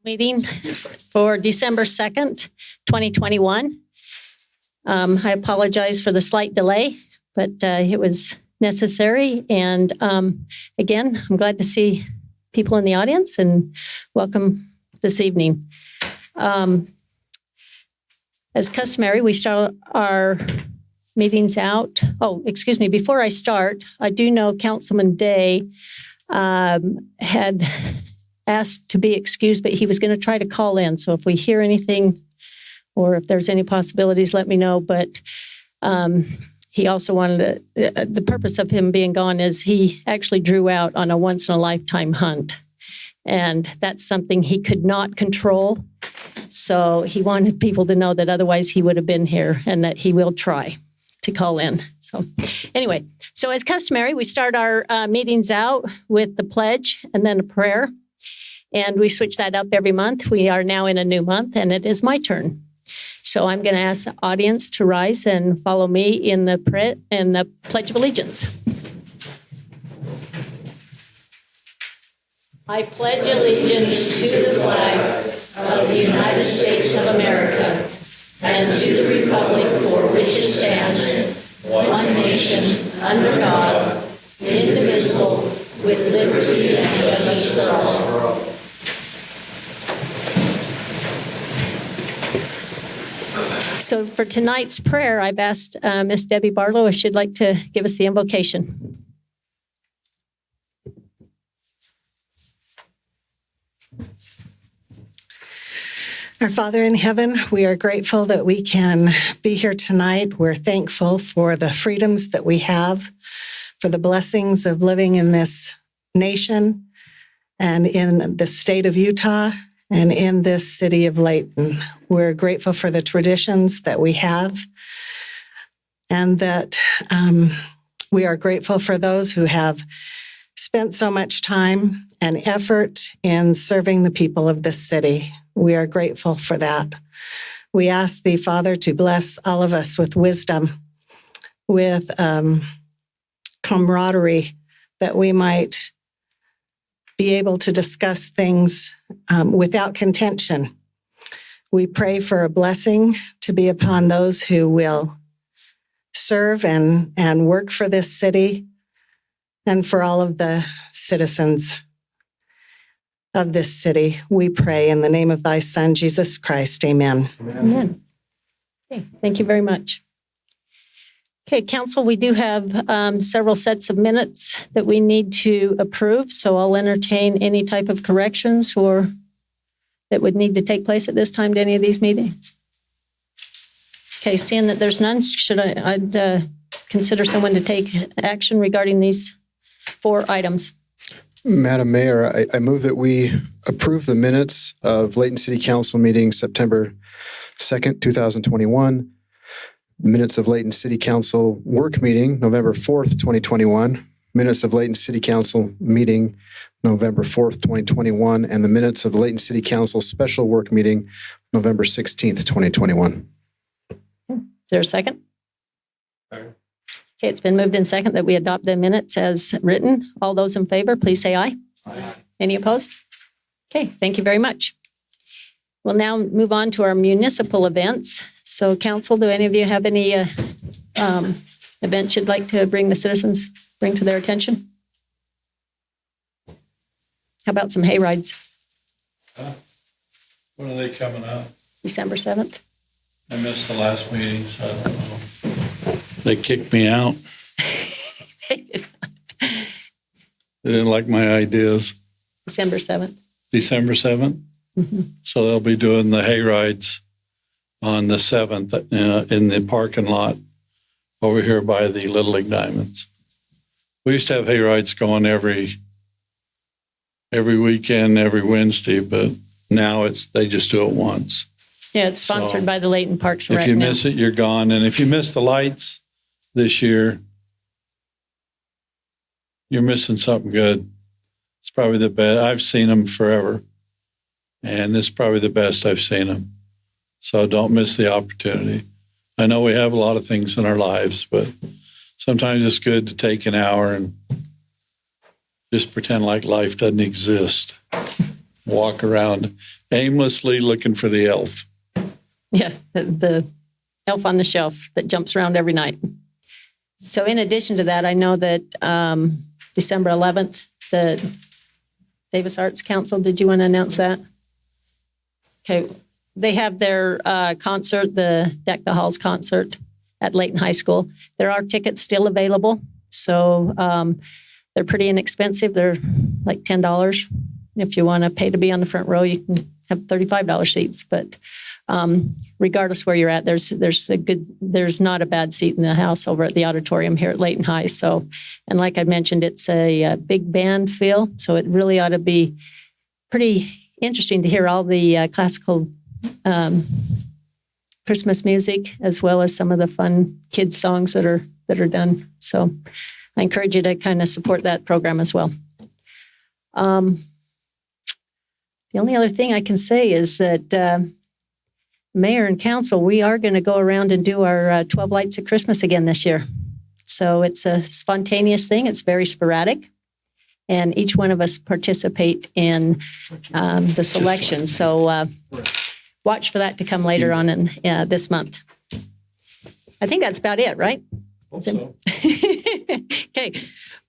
Meeting for December 2nd, 2021. I apologize for the slight delay, but it was necessary. And again, I'm glad to see people in the audience and welcome this evening. As customary, we start our meetings out. Oh, excuse me. Before I start, I do know Councilman Day had asked to be excused, but he was going to try to call in. So if we hear anything or if there's any possibilities, let me know. But he also wanted to, the purpose of him being gone is he actually drew out on a once-in-a-lifetime hunt. And that's something he could not control. So he wanted people to know that otherwise he would have been here and that he will try to call in. So anyway, so as customary, we start our meetings out with the pledge and then a prayer. And we switch that up every month. We are now in a new month, and it is my turn. So I'm going to ask the audience to rise and follow me in the Pledge of Allegiance. I pledge allegiance to the flag of the United States of America and to the republic for which it stands, one nation, under God, indivisible, with liberty and justice for all. So for tonight's prayer, I've asked Miss Debbie Barlow if she'd like to give us the invocation. Our Father in heaven, we are grateful that we can be here tonight. We're thankful for the freedoms that we have, for the blessings of living in this nation and in the state of Utah and in this city of Layton. We're grateful for the traditions that we have and that we are grateful for those who have spent so much time and effort in serving the people of this city. We are grateful for that. We ask the Father to bless all of us with wisdom, with camaraderie, that we might be able to discuss things without contention. We pray for a blessing to be upon those who will serve and work for this city and for all of the citizens of this city. We pray in the name of thy Son, Jesus Christ. Amen. Amen. Okay, thank you very much. Okay, Council, we do have several sets of minutes that we need to approve, so I'll entertain any type of corrections or that would need to take place at this time to any of these meetings. Okay, seeing that there's none, I'd consider someone to take action regarding these 4 items. Madam Mayor, I move that we approve the minutes of Layton City Council meeting September 2nd, 2021, the minutes of Layton City Council work meeting November 4th, 2021, minutes of Layton City Council meeting November 4th, 2021, and the minutes of Layton City Council special work meeting November 16th, 2021. Is there a second? Second. Okay, it's been moved in second that we adopt the minutes as written. All those in favor, please say aye. Aye. Any opposed? Okay, thank you very much. We'll now move on to our municipal events. So, Council, do any of you have any events you'd like to bring to their attention? How about some hay rides? When are they coming up? December 7th. I missed the last meeting, so I don't know. They kicked me out. They didn't like my ideas. December 7th. December 7th? Mm-hmm. So they'll be doing the hay rides on the 7th in the parking lot over here by the Little League Diamonds. We used to have hay rides going every weekend, every Wednesday, but now they just do it once. Yeah, it's sponsored by the Layton Parks and Rec. If you miss it, you're gone. And if you miss the lights this year, you're missing something good. It's probably the best. I've seen them forever, and it's probably the best I've seen them. So don't miss the opportunity. I know we have a lot of things in our lives, but sometimes it's good to take an hour and just pretend like life doesn't exist. walk around aimlessly looking for the elf. Yeah, the elf on the shelf that jumps around every night. So in addition to that, I know that December 11th, the Davis Arts Council, did you want to announce that? Okay, they have their concert, the Deck the Halls concert at Layton High School. There are tickets still available, so they're pretty inexpensive. They're like $10. If you want to pay to be on the front row, you can have $35 seats, but regardless where you're at, there's not a bad seat in the house over at the auditorium here at Layton High. So, and like I mentioned, it's a big band feel, so it really ought to be pretty interesting to hear all the classical Christmas music as well as some of the fun kids songs that are done. So, I encourage you to kind of support that program as well. The only other thing I can say is that Mayor and Council, we are going to go around and do our 12 Lights of Christmas again this year. So it's a spontaneous thing. It's very sporadic. And each one of us participate in the selection. So watch for that to come later on in this month. I think that's about it, right? Hope so. Okay.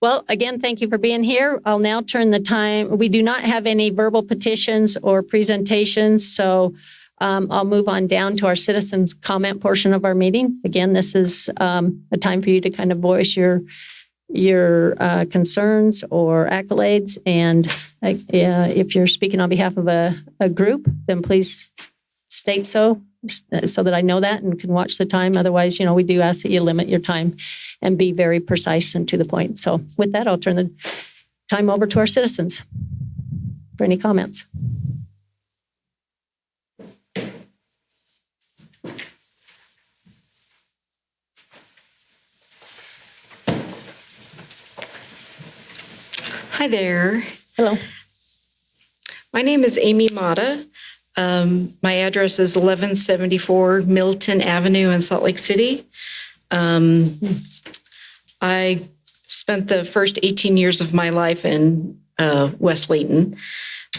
Well, again, thank you for being here. I'll now turn the time. We do not have any verbal petitions or presentations, so I'll move on down to our citizens' comment portion of our meeting. Again, this is a time for you to kind of voice your concerns or accolades. And if you're speaking on behalf of a group, then please state so that I know that and can watch the time. Otherwise, we do ask that you limit your time and be very precise and to the point. So with that, I'll turn the time over to our citizens for any comments. Hi there. Hello. My name is Amy Mata. My address is 1174 Milton Avenue in Salt Lake City. I spent the first 18 years of my life in West Layton,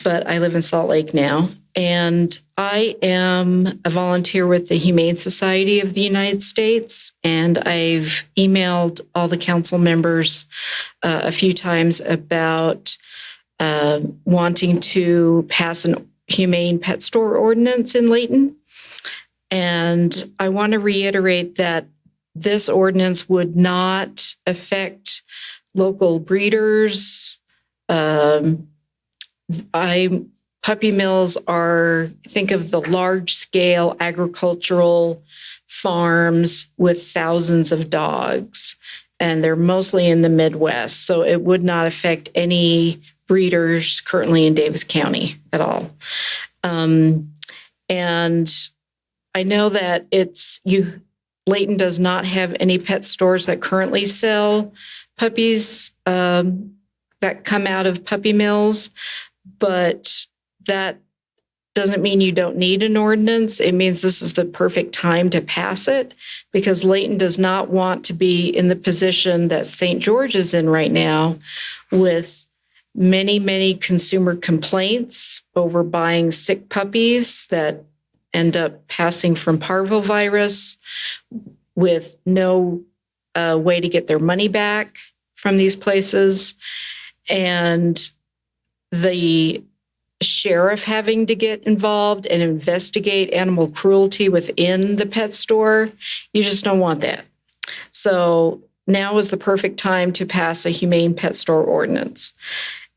but I live in Salt Lake now. And I am a volunteer with the Humane Society of the United States, and I've emailed all the council members a few times about wanting to pass an humane pet store ordinance in Layton. And I want to reiterate that this ordinance would not affect local breeders. Puppy mills think of the large scale agricultural farms with thousands of dogs, and they're mostly in the Midwest. So it would not affect any breeders currently in Davis County at all. And I know that Layton does not have any pet stores that currently sell puppies that come out of puppy mills, but that doesn't mean you don't need an ordinance. It means this is the perfect time to pass it, because Layton does not want to be in the position that St. George is in right now, with many, many consumer complaints over buying sick puppies that end up passing from parvovirus with no way to get their money back from these places. And the sheriff having to get involved and investigate animal cruelty within the pet store, you just don't want that. So now is the perfect time to pass a humane pet store ordinance.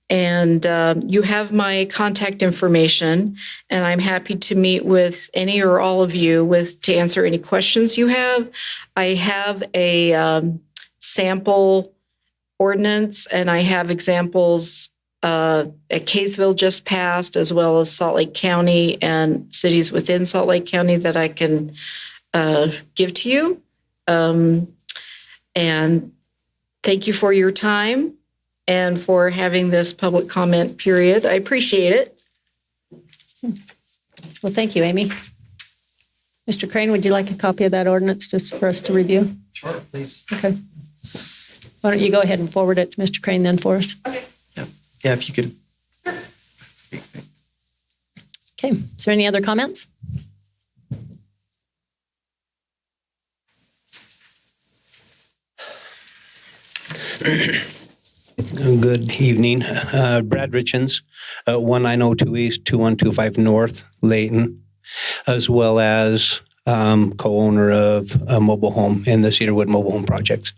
And you have my contact information, and I'm happy to meet with any or all of you to answer any questions you have. I have a sample ordinance, and I have examples at Kaysville just passed, as well as Salt Lake County and cities within Salt Lake County that I can give to you. And thank you for your time and for having this public comment period. I appreciate it. Well, thank you, Amy. Mr. Crane, would you like a copy of that ordinance just for us to review? Sure, please. Okay. Why don't you go ahead and forward it to Mr. Crane then for us? Okay. Yeah, if you could. Okay, is there any other comments? Good evening. Brad Richens, 1902 East, 2125 North, Layton, as well as co-owner of a mobile home in the Cedarwood Mobile Home Project.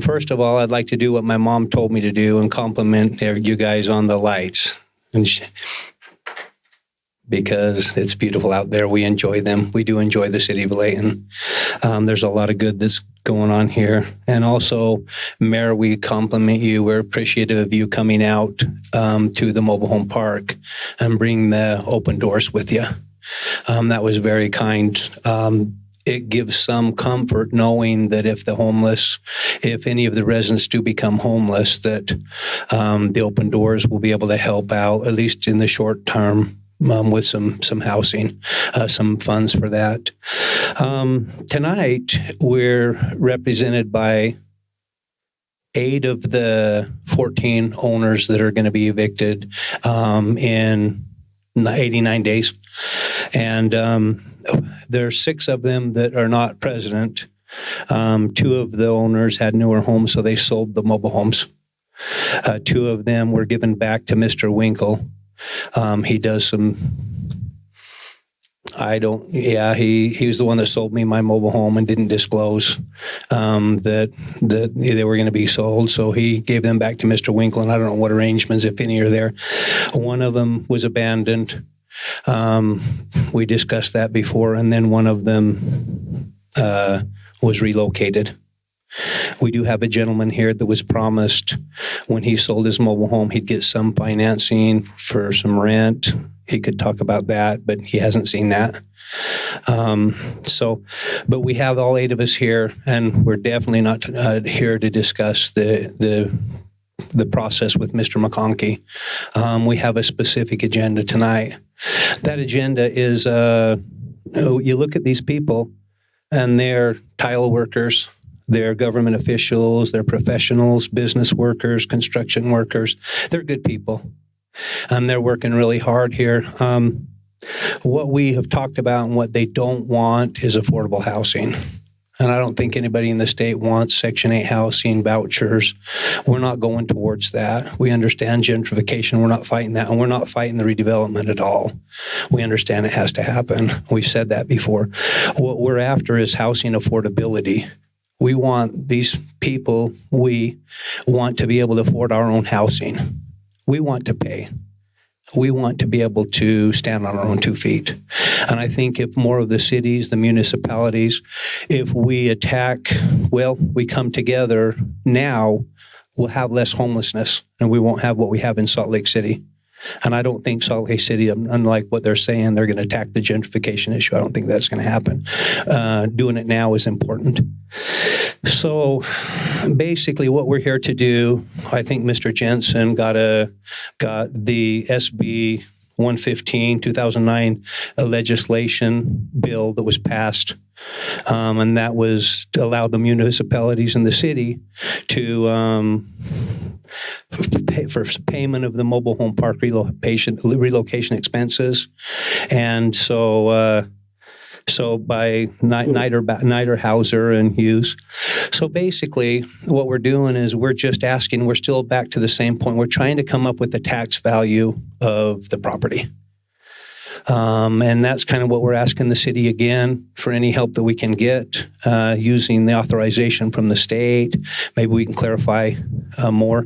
First of all, I'd like to do what my mom told me to do and compliment you guys on the lights. Because it's beautiful out there. We enjoy them. We do enjoy the city of Layton. There's a lot of good that's going on here. And also, Mayor, we compliment you. We're appreciative of you coming out to the mobile home park and bring the open doors with you. That was very kind. It gives some comfort knowing that if any of the residents do become homeless, that the open doors will be able to help out, at least in the short term, with some housing, some funds for that. Tonight, we're represented by 8 of the 14 owners that are going to be evicted in 89 days. And there's 6 of them that are not present. 2 of the owners had newer homes, so they sold the mobile homes. 2 of them were given back to Mr. Winkle. He does some, he was the one that sold me my mobile home and didn't disclose that they were going to be sold. So he gave them back to Mr. Winkle, and I don't know what arrangements, if any, are there. One of them was abandoned. We discussed that before, and then one of them was relocated. We do have a gentleman here that was promised when he sold his mobile home, he'd get some financing for some rent. He could talk about that, but he hasn't seen that. But we have all 8 of us here, and we're definitely not here to discuss the process with Mr. McConkey. We have a specific agenda tonight. That agenda is, you look at these people, and they're tile workers. They're government officials, they're professionals, business workers, construction workers. They're good people. And they're working really hard here. What we have talked about and what they don't want is affordable housing. And I don't think anybody in the state wants Section 8 housing, vouchers. We're not going towards that. We understand gentrification. We're not fighting that. And we're not fighting the redevelopment at all. We understand it has to happen. We've said that before. What we're after is housing affordability. We want these people, we want to be able to afford our own housing. We want to pay. We want to be able to stand on our own 2 feet. And I think if more of the cities, the municipalities, if we we come together now, we'll have less homelessness and we won't have what we have in Salt Lake City. And I don't think Salt Lake City, unlike what they're saying, they're going to attack the gentrification issue. I don't think that's going to happen. Doing it now is important. So basically what we're here to do, I think Mr. Jensen got the SB 115, 2009 legislation bill that was passed. And that was to allow the municipalities in the city to pay for payment of the mobile home park relocation expenses. And so by Nider, Hauser, and Hughes. So basically, what we're doing is we're just asking, we're still back to the same point. We're trying to come up with the tax value of the property. And that's kind of what we're asking the city again for any help that we can get using the authorization from the state. Maybe we can clarify more.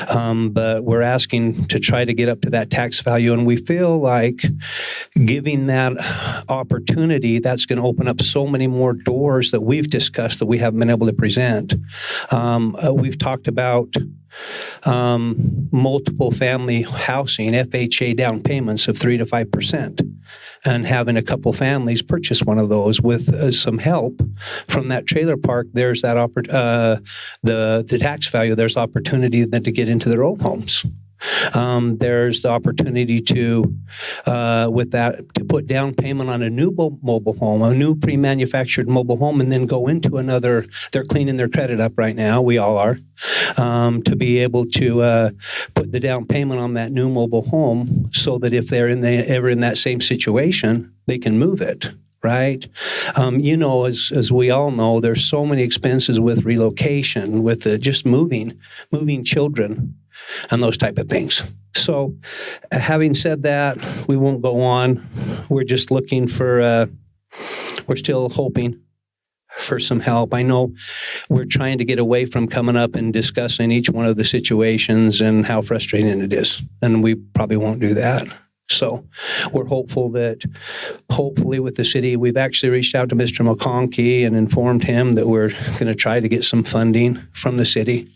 But we're asking to try to get up to that tax value. And we feel like giving that opportunity, that's going to open up so many more doors that we've discussed that we haven't been able to present. We've talked about multiple family housing, FHA down payments of 3 to 5%, and having a couple families purchase one of those with some help from that trailer park. There's that the tax value. There's opportunity then to get into their own homes. There's the opportunity to, with that, to put down payment on a new mobile home, a new pre-manufactured mobile home, and then go into another. They're cleaning their credit up right now. We all are. to be able to put the down payment on that new mobile home, so that if they're ever in that same situation, they can move it. Right. As we all know, there's so many expenses with relocation, with just moving children and those type of things. So having said that, we won't go on. We're just looking for, we're still hoping for some help. I know we're trying to get away from coming up and discussing each one of the situations and how frustrating it is. And we probably won't do that. So we're hopeful that hopefully with the city, we've actually reached out to Mr. McConkey and informed him that we're going to try to get some funding from the city.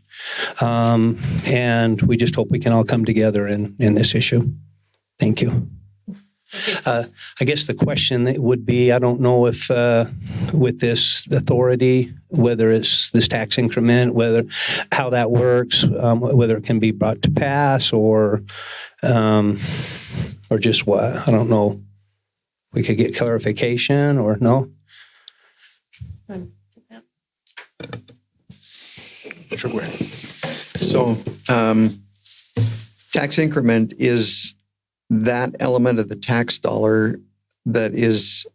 And we just hope we can all come together in this issue. Thank you. I guess the question would be, I don't know if with this authority, whether it's this tax increment, how that works, whether it can be brought to pass or just what? I don't know. We could get clarification or no? Sure. So, tax increment is that element of the tax dollar that is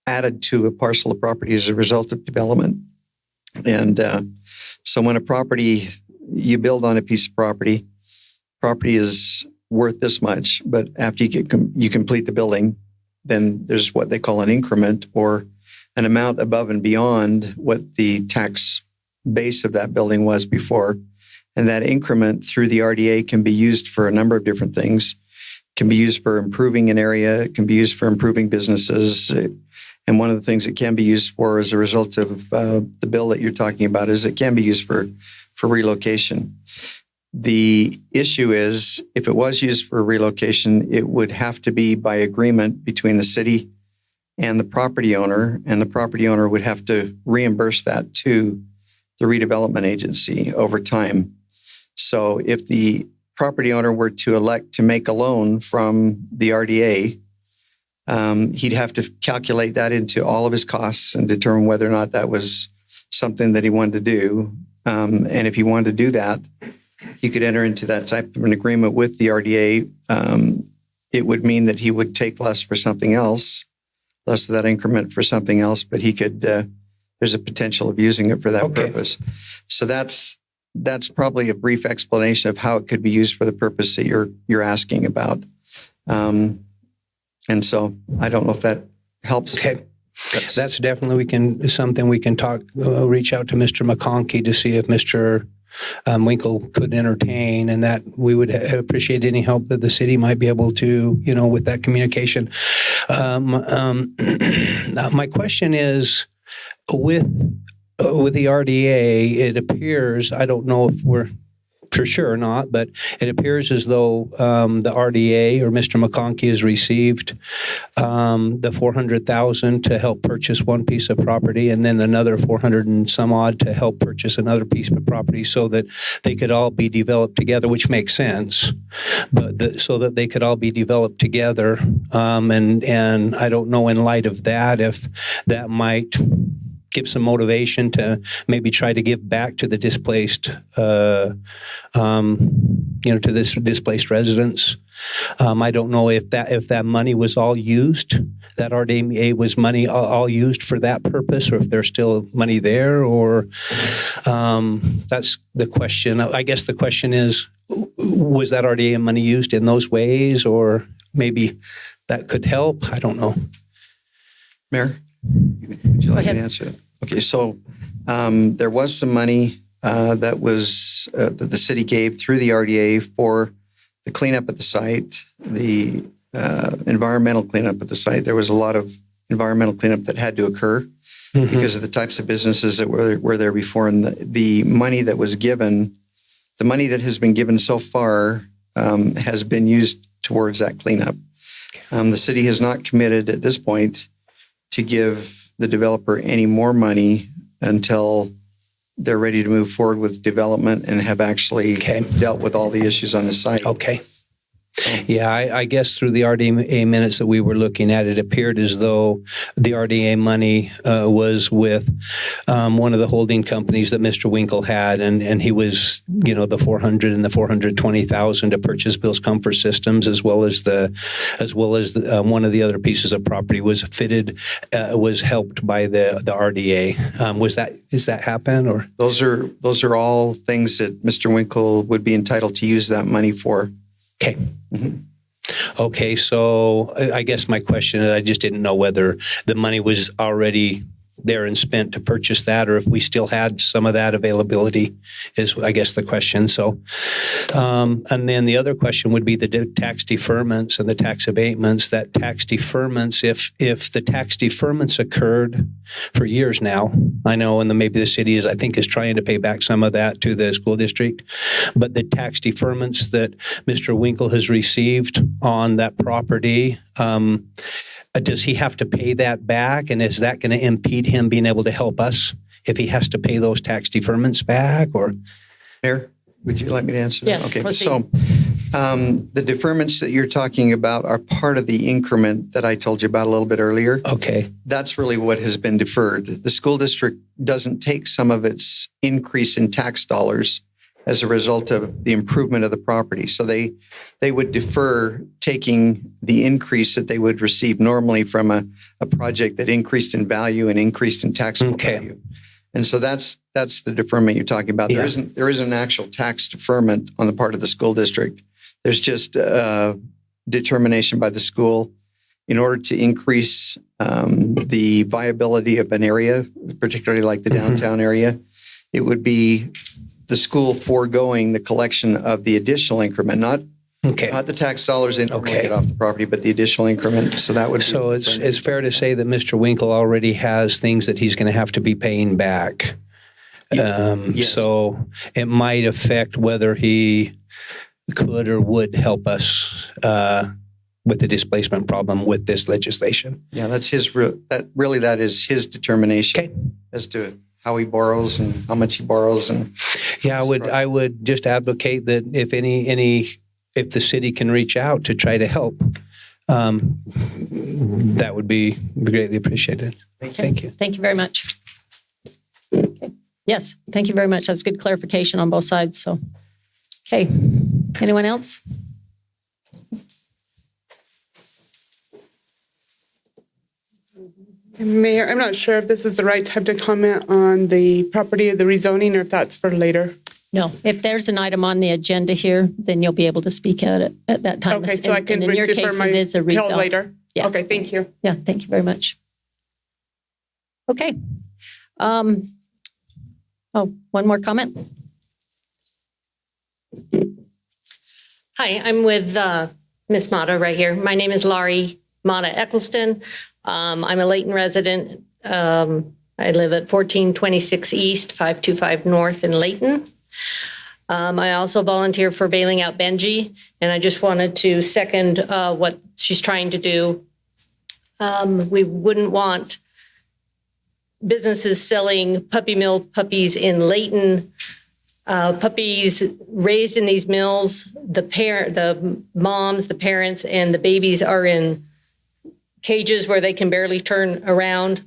added to a parcel of property as a result of development. And so when you build on a piece of property is worth this much, but after you complete the building, then there's what they call an increment, or an amount above and beyond what the tax base of that building was before. And that increment through the RDA can be used for a number of different things. It can be used for improving an area. It can be used for improving businesses. And one of the things it can be used for as a result of the bill that you're talking about is it can be used for relocation. The issue is, if it was used for relocation, it would have to be by agreement between the city and the property owner, and the property owner would have to reimburse that to the redevelopment agency over time. So if the property owner were to elect to make a loan from the RDA, he'd have to calculate that into all of his costs and determine whether or not that was something that he wanted to do. And if he wanted to do that, he could enter into that type of an agreement with the RDA. It would mean that he would take less for something else, less of that increment for something else, but he could, there's a potential of using it for that purpose. So that's probably a brief explanation of how it could be used for the purpose that you're asking about. And so I don't know if that helps. Okay. That's definitely something we can talk, reach out to Mr. McConkey to see if Mr. Winkle could entertain, and that we would appreciate any help that the city might be able to, with that communication. My question is, with the RDA, it appears, I don't know if we're for sure or not, but it appears as though the RDA or Mr. McConkey has received the $400,000 to help purchase one piece of property, and then another 400 and some odd to help purchase another piece of property, so that they could all be developed together, which makes sense. But so that they could all be developed together, and I don't know, in light of that, if that might give some motivation to maybe try to give back to the displaced, to this displaced residents. I don't know if that money was all used, that RDA was money all used for that purpose, or if there's still money there, or that's the question. I guess the question is, was that RDA money used in those ways, or maybe that could help? I don't know. Mayor, would you like me to answer it? Okay, so there was some money that was that the city gave through the RDA for the cleanup at the site, the environmental cleanup at the site. There was a lot of environmental cleanup that had to occur because of the types of businesses that were there before, and the money that was given, the money that has been given so far has been used towards that cleanup. The city has not committed at this point to give the developer any more money until they're ready to move forward with development and have actually dealt with all the issues on the site. Okay. Yeah, I guess through the RDA minutes that we were looking at, it appeared as though the RDA money was with one of the holding companies that Mr. Winkle had, and he was, the $400,000 and the $420,000 to purchase Bill's Comfort Systems, as well as one of the other pieces of property was helped by the RDA. Is that happen or? Those are all things that Mr. Winkle would be entitled to use that money for. Okay. Okay, so I guess my question is, I just didn't know whether the money was already there and spent to purchase that, or if we still had some of that availability is, I guess, the question. So, and then the other question would be the tax deferments and the tax abatements. That tax deferments, if the tax deferments occurred for years now, I know, and maybe the city is trying to pay back some of that to the school district, but the tax deferments that Mr. Winkle has received on that property, does he have to pay that back? And is that going to impede him being able to help us if he has to pay those tax deferments back? Or, Mayor, would you like me to answer that? Yes, Okay. proceed. So the deferments that you're talking about are part of the increment that I told you about a little bit earlier. okay, That's really what has been deferred. The school district doesn't take some of its increase in tax dollars as a result of the improvement of the property. So they would defer taking the increase that they would receive normally from a project that increased in value and increased in taxable value. And so that's the deferment you're talking about. Yeah. There isn't an actual tax deferment on the part of the school district. There's just a determination by the school in order to increase the viability of an area, particularly like the downtown area. It would be the school foregoing the collection of the additional increment, not the tax dollars they normally get off the property, but the additional increment. So that would. So it's fair to say that Mr. Winkle already has things that he's going to have to be paying back. Yes. So it might affect whether he could or would help us with the displacement problem with this legislation. Yeah, that's his. That is his determination as to how he borrows and how much he borrows. And yeah, I would just advocate that if the city can reach out to try to help, that would be greatly appreciated. Thank you. Thank you very much. Okay. Yes, thank you very much. That's good clarification on both sides. So, okay. Anyone else? Mayor, I'm not sure if this is the right time to comment on the property or the rezoning, or if that's for later. No. If there's an item on the agenda here, then you'll be able to speak at it at that time. Okay, so I can and in your defer case, it is a till rezone. later. Yeah. Okay, thank you. Yeah, thank you very much. Okay. One more comment. Hi, I'm with Miss Mata right here. My name is Laurie Mata Eccleston. I'm a Layton resident. I live at 1426 East, 525 North in Layton. I also volunteer for bailing out Benji, and I just wanted to second what she's trying to do. We wouldn't want businesses selling puppy mill puppies in Layton. Puppies raised in these mills, the moms, the parents, and the babies are in cages where they can barely turn around.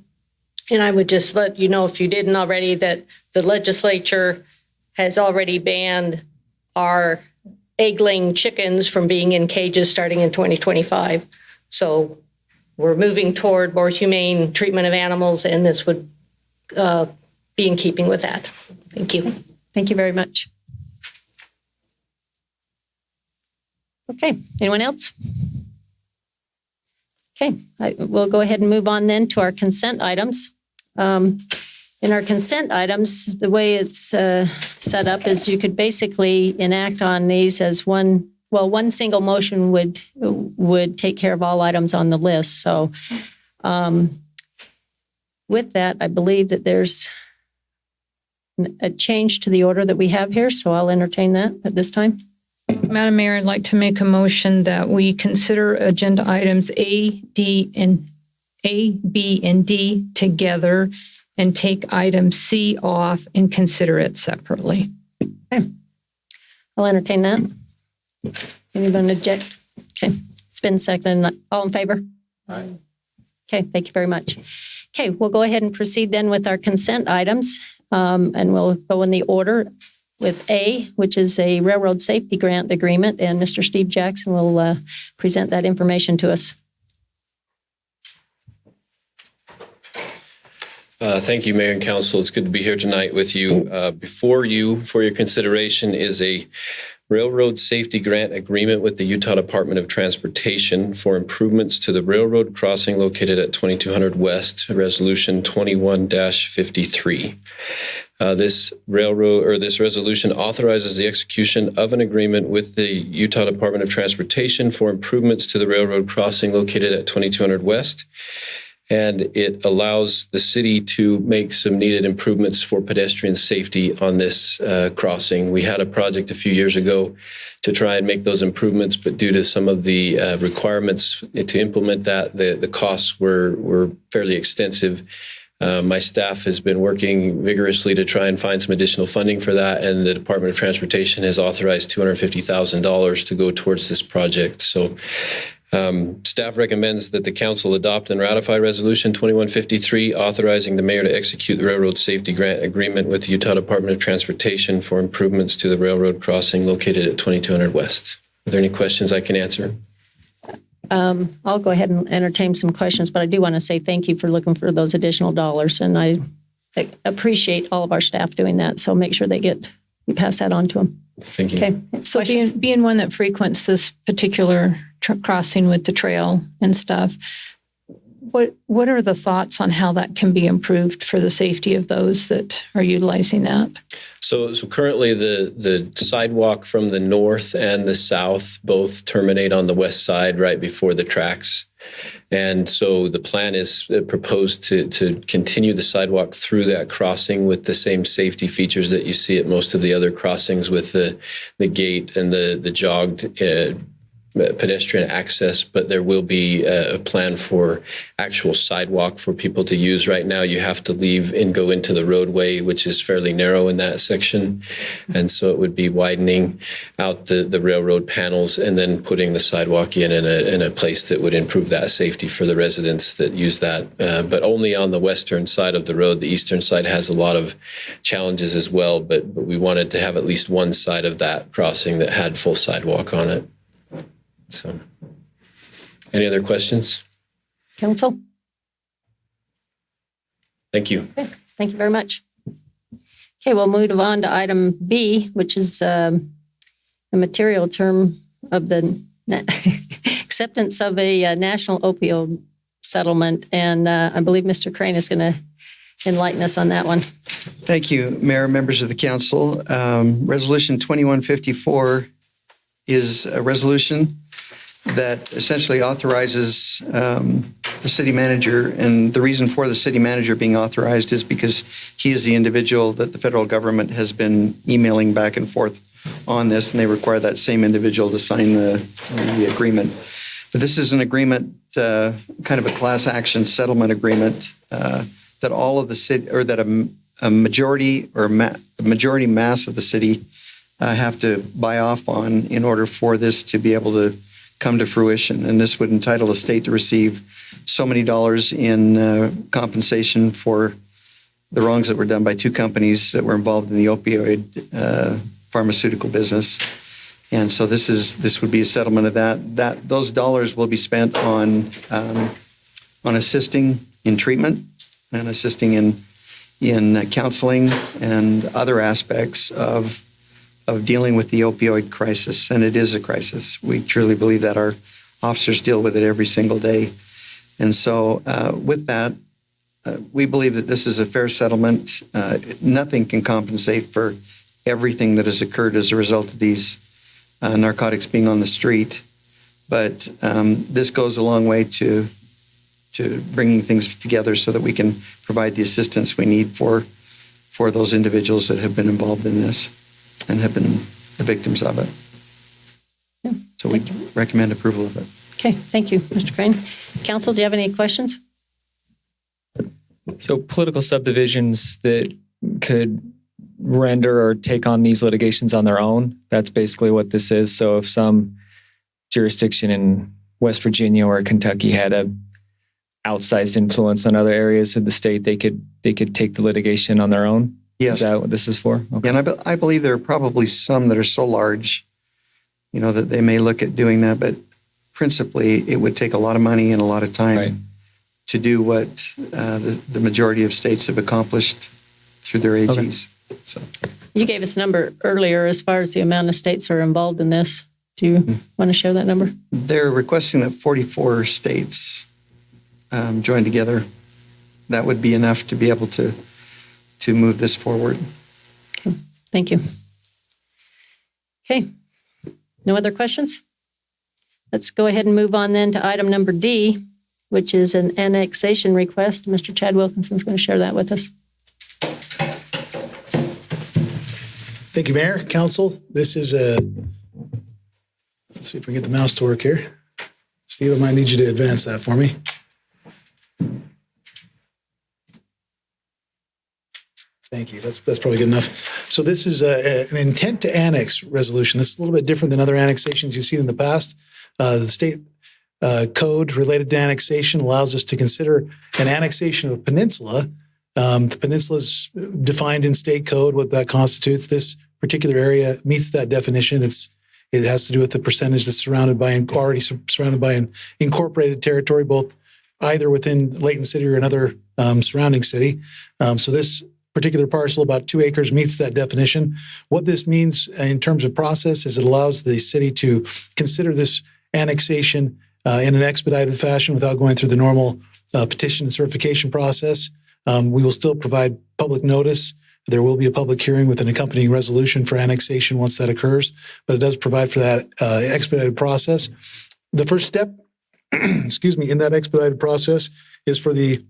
And I would just let you know, if you didn't already, that the legislature has already banned our egg-laying chickens from being in cages starting in 2025. So we're moving toward more humane treatment of animals, and this would be in keeping with that. Thank you. Thank you very much. Okay, anyone else? Okay, we'll go ahead and move on then to our consent items. In our consent items, the way it's set up is you could basically enact on these as one single motion would take care of all items on the list. So with that, I believe that there's a change to the order that we have here, so I'll entertain that at this time. Madam Mayor, I'd like to make a motion that we consider agenda items A, B, and D together and take item C off and consider it separately. Okay. I'll entertain that. Anyone object? Okay, it's been seconded. All in favor? Aye. Okay, thank you very much. Okay, we'll go ahead and proceed then with our consent items, and we'll go in the order with A, which is a railroad safety grant agreement, and Mr. Steve Jackson will present that information to us. Thank you, Mayor and Council. It's good to be here tonight with you. Before you, for your consideration, is a railroad safety grant agreement with the Utah Department of Transportation for improvements to the railroad crossing located at 2200 West, Resolution 21-53. This resolution authorizes the execution of an agreement with the Utah Department of Transportation for improvements to the railroad crossing located at 2200 West. And it allows the city to make some needed improvements for pedestrian safety on this crossing. We had a project a few years ago to try and make those improvements, but due to some of the requirements to implement that, the costs were fairly extensive. My staff has been working vigorously to try and find some additional funding for that, and the Department of Transportation has authorized $250,000 to go towards this project. So staff recommends that the council adopt and ratify Resolution 2153, authorizing the mayor to execute the railroad safety grant agreement with the Utah Department of Transportation for improvements to the railroad crossing located at 2200 West. Are there any questions I can answer? I'll go ahead and entertain some questions, but I do want to say thank you for looking for those additional dollars, and I appreciate all of our staff doing that. So make sure you pass that on to them. Thank you. Okay. So being one that frequents this particular crossing with the trail and stuff, what are the thoughts on how that can be improved for the safety of those that are utilizing that? So currently the sidewalk from the north and the south both terminate on the west side right before the tracks. And so the plan is proposed to continue the sidewalk through that crossing with the same safety features that you see at most of the other crossings, with the gate and the jogged pedestrian access, but there will be a plan for actual sidewalk for people to use. Right now, you have to leave and go into the roadway, which is fairly narrow in that section. And so it would be widening out the railroad panels and then putting the sidewalk in a place that would improve that safety for the residents that use that, but only on the western side of the road. The eastern side has a lot of challenges as well, but we wanted to have at least one side of that crossing that had full sidewalk on it. So, any other questions? Council? Thank you. Okay. Thank you very much. Okay, we'll move on to item B, which is a material term of the acceptance of a national opioid settlement. And I believe Mr. Crane is going to enlighten us on that one. Thank you, Mayor, members of the council. Resolution 2154 is a resolution that essentially authorizes the city manager. And the reason for the city manager being authorized is because he is the individual that the federal government has been emailing back and forth on this, and they require that same individual to sign the agreement. But this is an agreement, kind of a class action settlement agreement, that all of the city, or that a majority mass of the city have to buy off on in order for this to be able to come to fruition. And this would entitle the state to receive so many dollars in compensation for the wrongs that were done by two companies that were involved in the opioid pharmaceutical business. And so this would be a settlement of that. Those dollars will be spent on assisting in treatment and assisting in counseling and other aspects of dealing with the opioid crisis. And it is a crisis. We truly believe that. Our officers deal with it every single day. And so with that, we believe that this is a fair settlement. Nothing can compensate for everything that has occurred as a result of these narcotics being on the street. But this goes a long way to bringing things together so that we can provide the assistance we need for those individuals that have been involved in this and have been the victims of it. Yeah, so we recommend approval of it. Okay, thank you, Mr. Crane. Council, do you have any questions? So political subdivisions that could render or take on these litigations on their own, that's basically what this is. So if some jurisdiction in West Virginia or Kentucky had a outsized influence on other areas of the state, they could take the litigation on their own? Yes. Is that what this is for? Okay. And I believe there are probably some that are so large, that they may look at doing that, but principally it would take a lot of money and a lot of time Right. to do what the majority of states have accomplished through their AGs. So You gave us a number earlier as far as the amount of states are involved in this. Do you want to share that number? they're requesting that 44 states join together. That would be enough to be able to move this forward. Thank you. Okay. No other questions? Let's go ahead and move on then to item number D, which is an annexation request. Mr. Chad Wilkinson's going to share that with us. Thank you, Mayor, Council. This is let's see if we can get the mouse to work here. Steve, I might need you to advance that for me. Thank you. That's probably good enough. So this is an intent to annex resolution. This is a little bit different than other annexations you've seen in the past. The state code related to annexation allows us to consider an annexation of a peninsula. The peninsula is defined in state code, what that constitutes. This particular area meets that definition. It has to do with the percentage that's already surrounded by an incorporated territory, both either within Layton City or another surrounding city. So this particular parcel, about 2 acres, meets that definition. What this means in terms of process is it allows the city to consider this annexation in an expedited fashion without going through the normal petition and certification process. We will still provide public notice. There will be a public hearing with an accompanying resolution for annexation once that occurs, but it does provide for that expedited process. The first step, in that expedited process is for the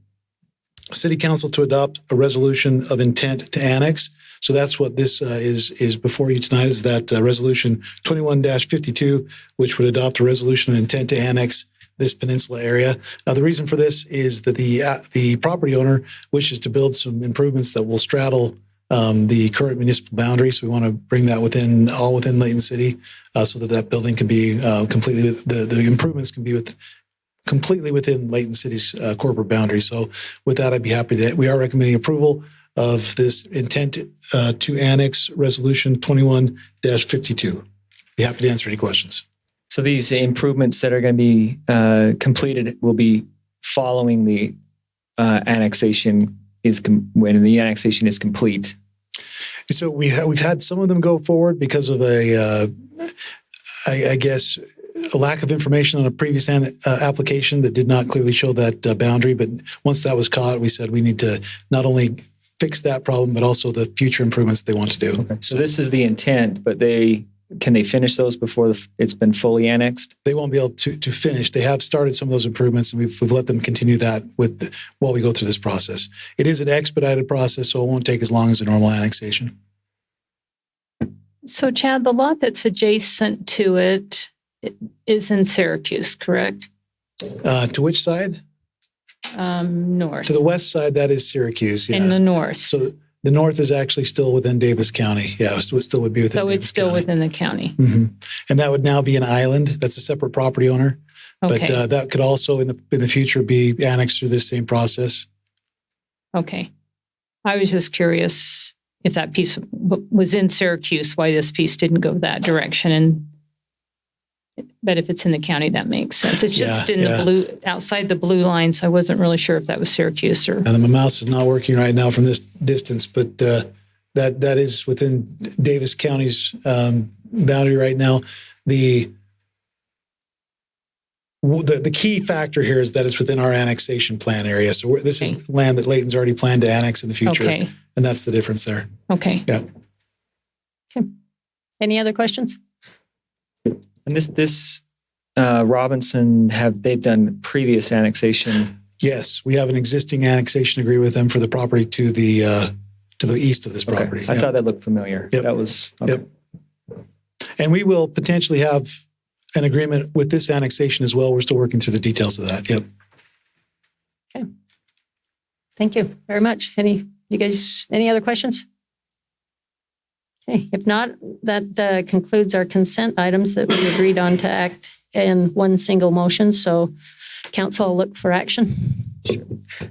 City Council to adopt a resolution of intent to annex. So that's what this is before you tonight, is that resolution 21-52, which would adopt a resolution of intent to annex this peninsula area. The reason for this is that the property owner wishes to build some improvements that will straddle the current municipal boundaries. So we want to bring that within Layton City, so that building can be completely, the improvements can be completely within Layton City's corporate boundaries. So with that, I'd be happy to, we are recommending approval of this intent to annex resolution 21-52. Be happy to answer any questions. So these improvements that are going to be completed will be following the annexation when the annexation is complete. So we've had some of them go forward because of I guess, a lack of information on a previous application that did not clearly show that boundary. But once that was caught, we said we need to not only fix that problem, but also the future improvements they want to do. Okay. So this is the intent, but can they finish those before it's been fully annexed? They won't be able to finish. They have started some of those improvements, and we've let them continue that while we go through this process. It is an expedited process, so it won't take as long as a normal annexation. So, Chad, the lot that's adjacent to it is in Syracuse, correct? To which side? North. To the west side, that is Syracuse. Yeah. In the north. So the north is actually still within Davis County. Yeah, it still would be within So Davis it's still County. within the county. Mm-hmm. And that would now be an island. That's a separate property owner. Okay. But that could also in the future be annexed through this same process. Okay. I was just curious if that piece was in Syracuse, why this piece didn't go that direction. But if it's in the county, that makes sense. It's just the blue, outside the blue lines. I wasn't really sure if that was Syracuse or. And my mouse is not working right now from this distance, but that is within Davis County's boundary right now. The key factor here is that it's within our annexation plan area. So this is land that Layton's already planned to annex in the future. Okay. And that's the difference there. Okay. Yeah. Okay. Any other questions? And this Robinson, they've done previous annexation? Yes, we have an existing annexation agreement with them for the property to the east of this property. Okay. I thought that looked familiar. Yep. That was okay. Yep. And we will potentially have an agreement with this annexation as well. We're still working through the details of that. Yep. Okay. Thank you very much. Any other questions? Okay. If not, that concludes our consent items that we agreed on to act in one single motion. So council, I'll look for action.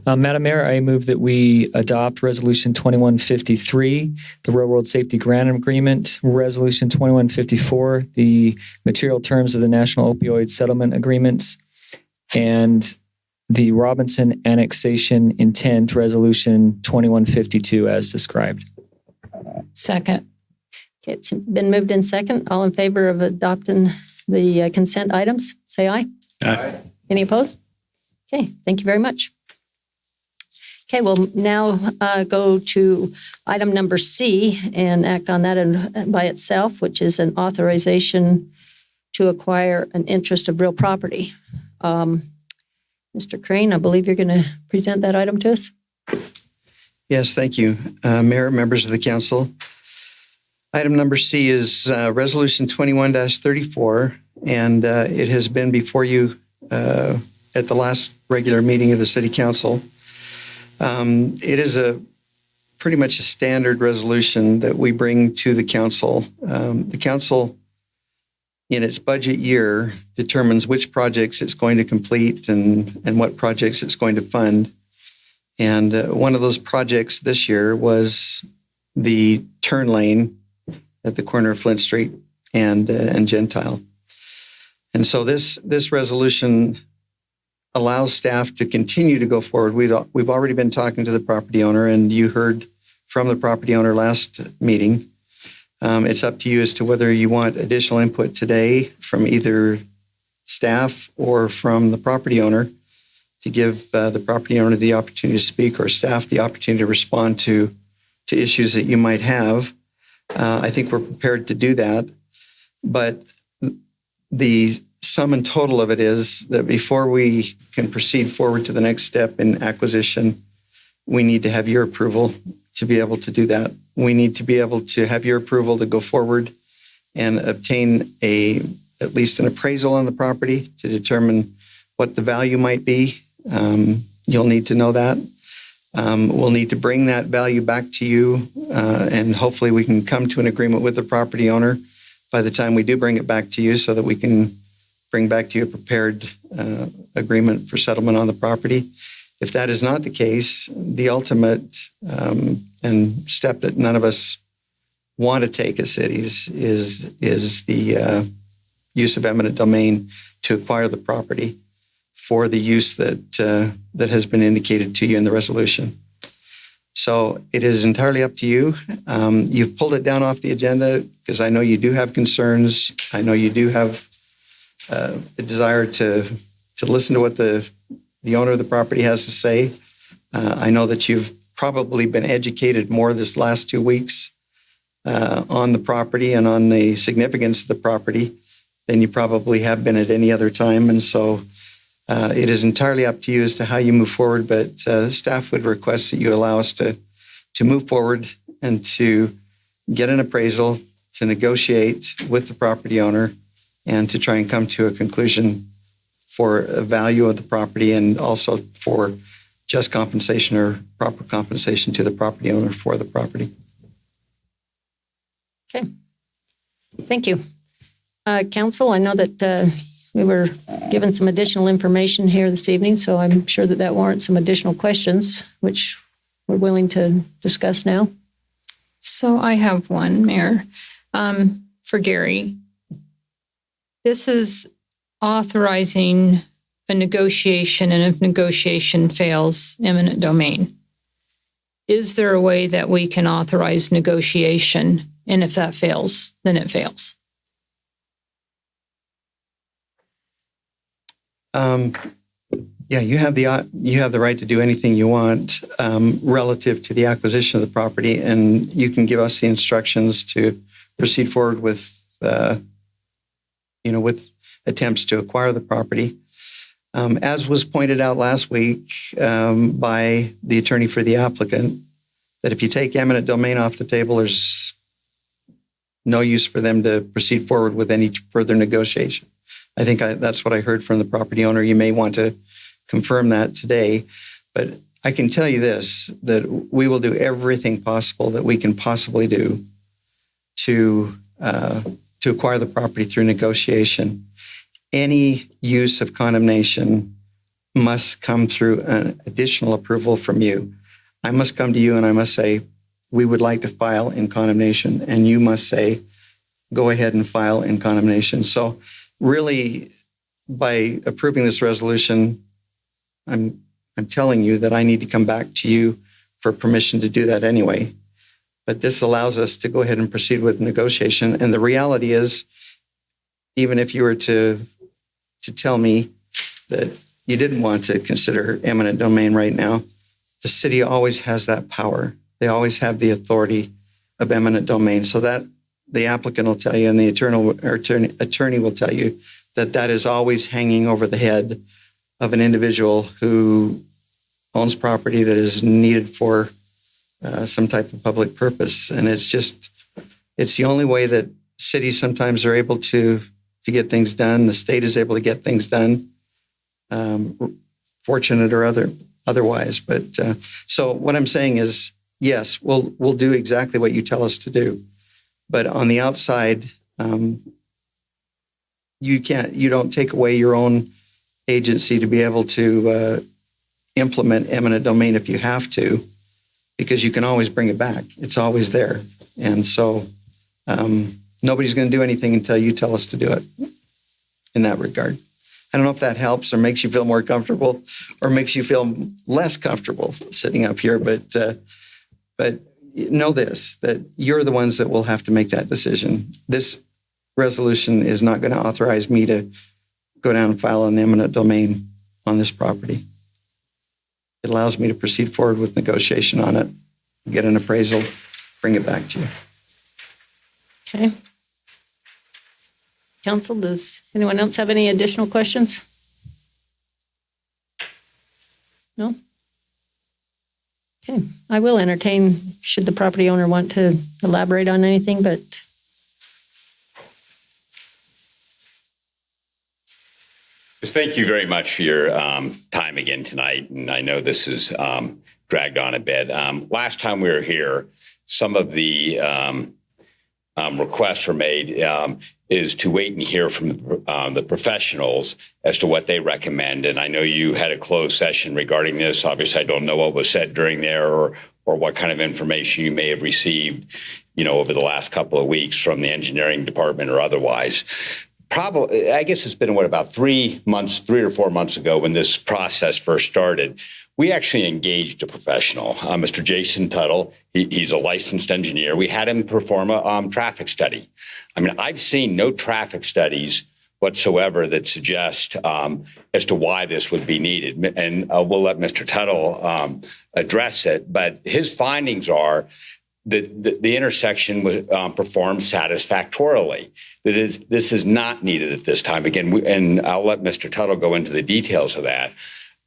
Madam Mayor, I move that we adopt Resolution 2153, the Railroad Safety Grant Agreement, Resolution 2154, the material terms of the National Opioid Settlement Agreements, and the Robinson Annexation Intent, Resolution 2152, as described. Second. Okay, it's been moved in second. All in favor of adopting the consent items, say aye. Aye. Any opposed? Okay, thank you very much. Okay, we'll now go to item number C and act on that by itself, which is an authorization to acquire an interest of real property. Mr. Crane, I believe you're going to present that item to us. Yes, thank you. Mayor, members of the council. Item number C is Resolution 21-34, and it has been before you at the last regular meeting of the City Council. It is pretty much a standard resolution that we bring to the council. The council, in its budget year, determines which projects it's going to complete and what projects it's going to fund. And one of those projects this year was the turn lane at the corner of Flint Street and Gentile. And so this resolution allows staff to continue to go forward. We've already been talking to the property owner, and you heard from the property owner last meeting. It's up to you as to whether you want additional input today from either staff or from the property owner to give the property owner the opportunity to speak, or staff the opportunity to respond to issues that you might have. I think we're prepared to do that. But the sum and total of it is that before we can proceed forward to the next step in acquisition, we need to have your approval to be able to do that. We need to be able to have your approval to go forward and obtain at least an appraisal on the property to determine what the value might be. You'll need to know that. We'll need to bring that value back to you, and hopefully we can come to an agreement with the property owner by the time we do bring it back to you, so that we can bring back to you a prepared agreement for settlement on the property. If that is not the case, the ultimate and step that none of us want to take as cities is the use of eminent domain to acquire the property for the use that has been indicated to you in the resolution. So it is entirely up to you. You've pulled it down off the agenda because I know you do have concerns. I know you do have a desire to listen to what the owner of the property has to say. I know that you've probably been educated more this last 2 weeks on the property and on the significance of the property than you probably have been at any other time. And so it is entirely up to you as to how you move forward, but staff would request that you allow us to move forward and to get an appraisal, to negotiate with the property owner, and to try and come to a conclusion for a value of the property and also for just compensation or proper compensation to the property owner for the property. Okay. Thank you. Council, I know that we were given some additional information here this evening, so I'm sure that warrants some additional questions, which we're willing to discuss now. So I have one, Mayor, for Gary. This is authorizing a negotiation, and if negotiation fails, eminent domain. Is there a way that we can authorize negotiation, and if that fails, then it fails? Yeah, you have the right to do anything you want relative to the acquisition of the property, and you can give us the instructions to proceed forward with attempts to acquire the property. As was pointed out last week by the attorney for the applicant, that if you take eminent domain off the table, there's no use for them to proceed forward with any further negotiation. I think that's what I heard from the property owner. You may want to confirm that today, but I can tell you this, that we will do everything possible that we can possibly do to acquire the property through negotiation. any use of condemnation must come through an additional approval from you. I must come to you and I must say, we would like to file in condemnation. And you must say, go ahead and file in condemnation. So really, by approving this resolution, I'm telling you that I need to come back to you for permission to do that anyway. But this allows us to go ahead and proceed with negotiation. And the reality is, even if you were to tell me that you didn't want to consider eminent domain right now, the city always has that power. They always have the authority of eminent domain. So that the applicant will tell you and the attorney will tell you that that is always hanging over the head of an individual who owns property that is needed for some type of public purpose. And it's the only way that cities sometimes are able to get things done. The state is able to get things done, fortunate or otherwise. But so what I'm saying is, yes, we'll do exactly what you tell us to do. But on the outside, you don't take away your own agency to be able to implement eminent domain if you have to, because you can always bring it back. It's always there. And so nobody's going to do anything until you tell us to do it in that regard. I don't know if that helps or makes you feel more comfortable or makes you feel less comfortable sitting up here, but know this, that you're the ones that will have to make that decision. This resolution is not going to authorize me to go down and file an eminent domain on this property. It allows me to proceed forward with negotiation on it, get an appraisal, bring it back to you. Okay. Council, does anyone else have any additional questions? No? Okay, I will entertain, should the property owner want to elaborate on anything, but Thank you very much for your time again tonight. And I know this is dragged on a bit. Last time we were here, some of the requests were made is to wait and hear from the professionals as to what they recommend. And I know you had a closed session regarding this. Obviously, I don't know what was said during there or what kind of information you may have received, over the last couple of weeks from the engineering department or otherwise. Probably, I guess it's been about 3 or 4 months ago when this process first started. We actually engaged a professional, Mr. Jason Tuttle. He's a licensed engineer. We had him perform a traffic study. I mean, I've seen no traffic studies whatsoever that suggest as to why this would be needed. And we'll let Mr. Tuttle address it. But his findings are that the intersection was performed satisfactorily. This is not needed at this time. Again, and I'll let Mr. Tuttle go into the details of that.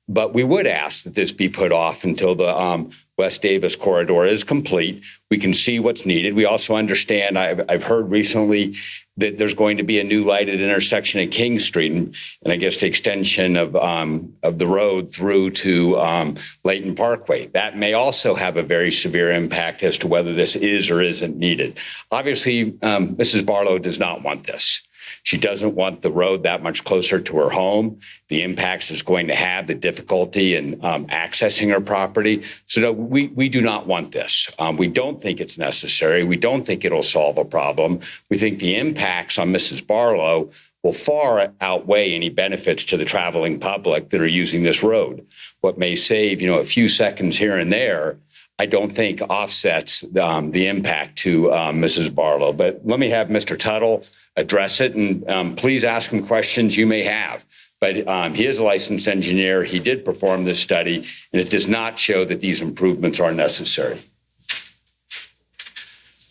But we would ask that this be put off until the West Davis corridor is complete. We can see what's needed. We also understand, I've heard recently that there's going to be a new lighted intersection at King Street, and I guess the extension of the road through to Layton Parkway. That may also have a very severe impact as to whether this is or isn't needed. Obviously, Mrs. Barlow does not want this. She doesn't want the road that much closer to her home, the impacts it's going to have, the difficulty in accessing her property. So no, we do not want this. We don't think it's necessary. We don't think it'll solve a problem. We think the impacts on Mrs. Barlow will far outweigh any benefits to the traveling public that are using this road. What may save, a few seconds here and there, I don't think offsets the impact to Mrs. Barlow. But let me have Mr. Tuttle address it, and please ask him questions you may have. But he is a licensed engineer. He did perform this study, and it does not show that these improvements are necessary.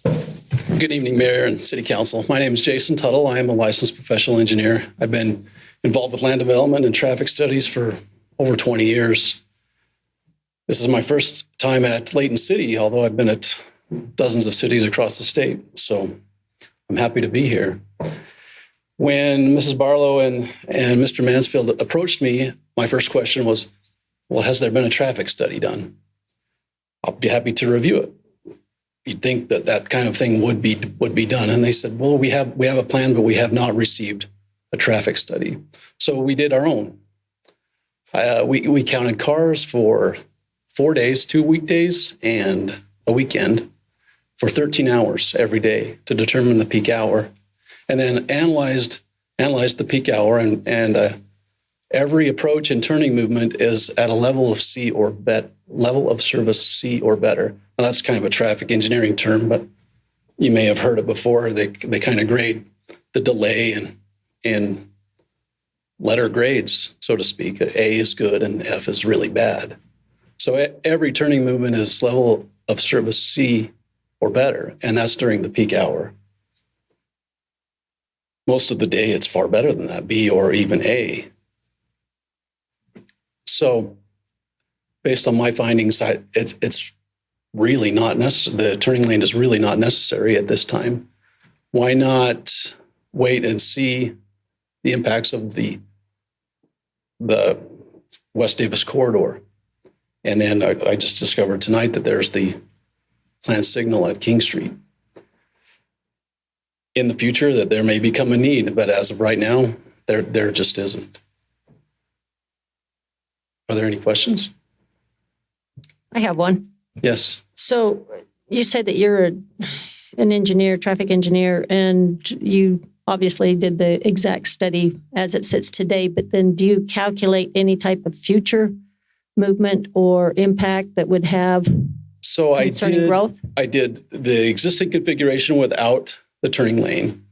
Good evening, Mayor and City Council. My name is Jason Tuttle. I am a licensed professional engineer. I've been involved with land development and traffic studies for over 20 years. This is my first time at Layton City, although I've been at dozens of cities across the state. So I'm happy to be here. When Mrs. Barlow and Mr. Mansfield approached me, my first question was, well, has there been a traffic study done? I'll be happy to review it. You'd think that kind of thing would be done. And they said, well, we have a plan, but we have not received a traffic study. So we did our own. We counted cars for 4 days, 2 weekdays and a weekend for 13 hours every day to determine the peak hour, and then analyzed the peak hour, and every approach and turning movement is at a level of C or level of service C or better. Now, that's kind of a traffic engineering term, but you may have heard it before. They kind of grade the delay in letter grades, so to speak. A is good and F is really bad. So every turning movement is level of service C or better, and that's during the peak hour. Most of the day, it's far better than that, B or even A. So based on my findings, it's really not necessary. The turning lane is really not necessary at this time. Why not wait and see the impacts of the West Davis corridor? And then I just discovered tonight that there's the planned signal at King Street. In the future, that there may become a need, but as of right now, there just isn't. Are there any questions? I have one. Yes. So you said that you're an engineer, traffic engineer, and you obviously did the exact study as it sits today, but then do you calculate any type of future movement or impact that would have concerning growth? I did the existing configuration without the turning lane,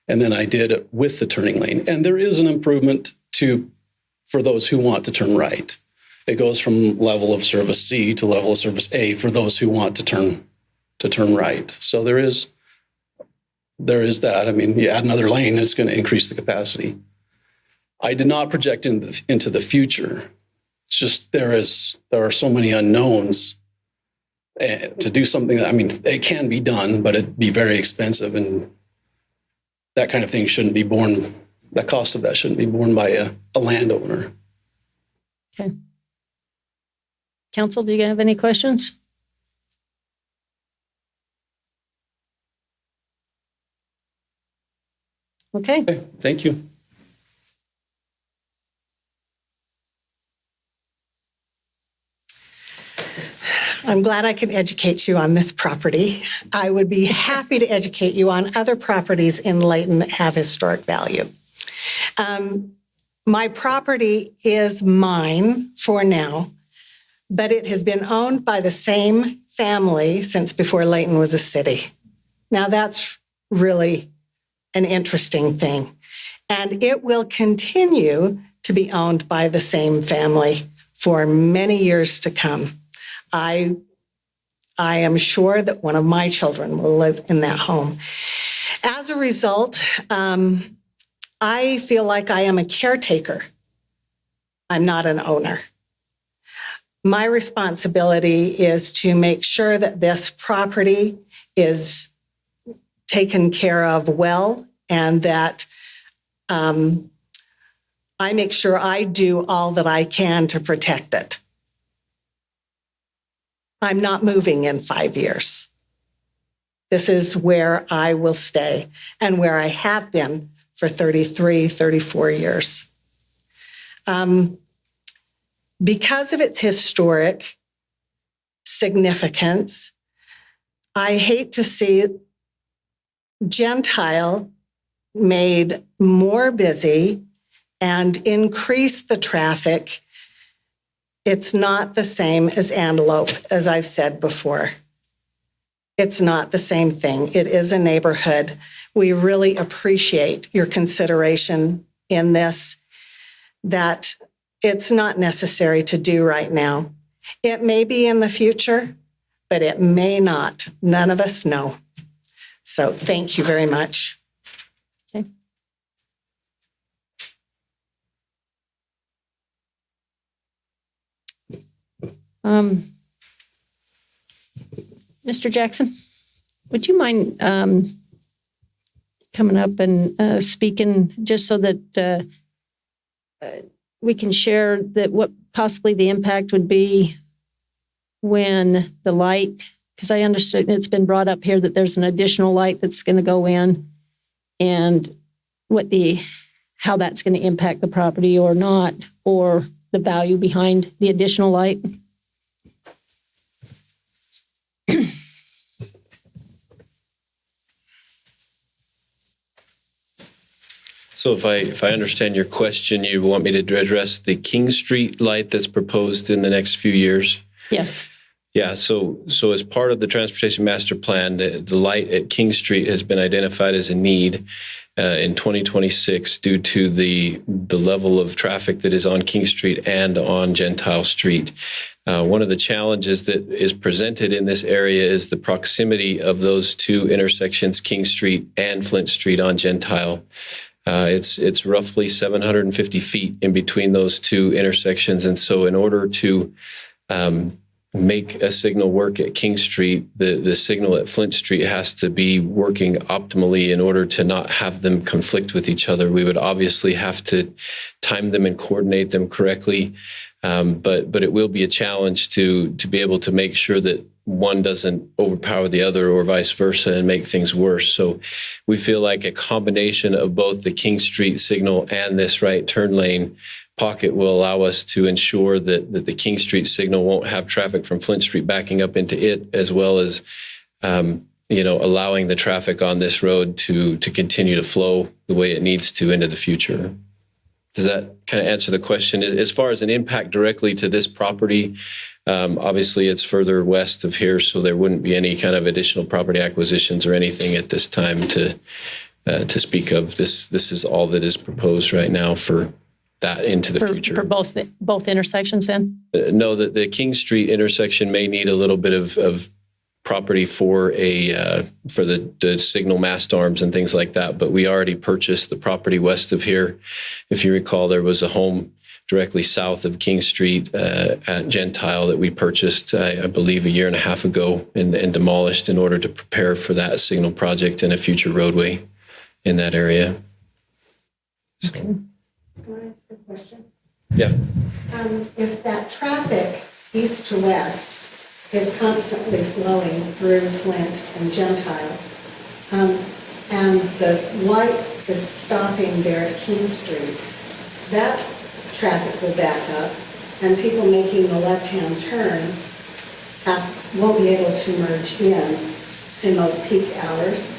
and then I did it with the turning lane. And there is an improvement for those who want to turn right. It goes from level of service C to level of service A for those who want to turn right. So there is that. I mean, you add another lane, it's going to increase the capacity. I did not project into the future. It's just there are so many unknowns. To do something that, I mean, it can be done, but it'd be very expensive, and that kind of thing shouldn't be borne. The cost of that shouldn't be borne by a landowner. Okay. Council, do you have any questions? Okay. Thank you. I'm glad I can educate you on this property. I would be happy to educate you on other properties in Layton that have historic value. My property is mine for now, but it has been owned by the same family since before Layton was a city. Now that's really an interesting thing. And it will continue to be owned by the same family for many years to come. I am sure that one of my children will live in that home. As a result, I feel like I am a caretaker. I'm not an owner. My responsibility is to make sure that this property is taken care of well, and that I make sure I do all that I can to protect it. I'm not moving in 5 years. This is where I will stay and where I have been for 33, 34 years. Because of its historic significance, I hate to see Gentile made more busy and increase the traffic. It's not the same as Antelope, as I've said before. It's not the same thing. It is a neighborhood. We really appreciate your consideration in this, that it's not necessary to do right now. It may be in the future, but it may not. None of us know. So thank you very much. Okay. Mr. Jackson, would you mind coming up and speaking just so that we can share that what possibly the impact would be when the light, because I understood it's been brought up here that there's an additional light that's going to go in, and what the how that's going to impact the property or not, or the value behind the additional light. So if I understand your question, you want me to address the King Street light that's proposed in the next few years? Yes. Yeah, so as part of the Transportation Master Plan, the light at King Street has been identified as a need in 2026 due to the level of traffic that is on King Street and on Gentile Street. One of the challenges that is presented in this area is the proximity of those two intersections, King Street and Flint Street on Gentile. It's roughly 750 feet in between those two intersections, and so in order to make a signal work at King Street, the signal at Flint Street has to be working optimally in order to not have them conflict with each other. We would obviously have to time them and coordinate them correctly, but it will be a challenge to be able to make sure that one doesn't overpower the other or vice versa and make things worse. So we feel like a combination of both the King Street signal and this right turn lane pocket will allow us to ensure that the King Street signal won't have traffic from Flint Street backing up into it, as well as allowing the traffic on this road to continue to flow the way it needs to into the future. Does that kind of answer the question? As far as an impact directly to this property, obviously it's further west of here, so there wouldn't be any kind of additional property acquisitions or anything at this time to speak of. This is all that is proposed right now for that into the future. For both intersections then? No, the King Street intersection may need a little bit of property for the signal mast arms and things like that, but we already purchased the property west of here. If you recall, there was a home directly south of King Street at Gentile that we purchased, I believe, a year and a half ago and demolished in order to prepare for that signal project and a future roadway in that area. So. Can I ask a question? Yeah. If that traffic east to west is constantly flowing through Flint and Gentile, and the light is stopping there at King Street, that traffic will back up, and people making the left-hand turn won't be able to merge in those peak hours.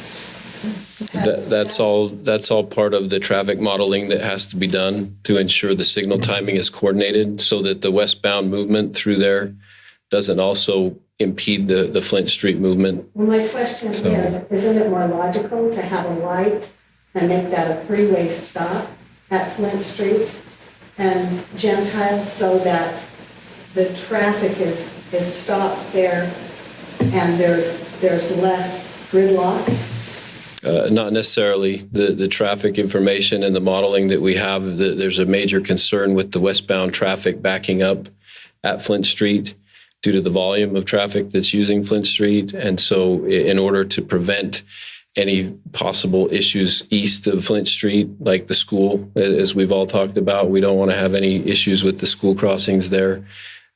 That's all part of the traffic modeling that has to be done to ensure the signal timing is coordinated so that the westbound movement through there doesn't also impede the Flint Street movement. Well, my question is, isn't it more logical to have a light and make that a three-way stop at Flint Street and Gentile so that the traffic is stopped there and there's less gridlock? Not necessarily. The traffic information and the modeling that we have, there's a major concern with the westbound traffic backing up at Flint Street due to the volume of traffic that's using Flint Street. And so in order to prevent any possible issues east of Flint Street, like the school, as we've all talked about, we don't want to have any issues with the school crossings there.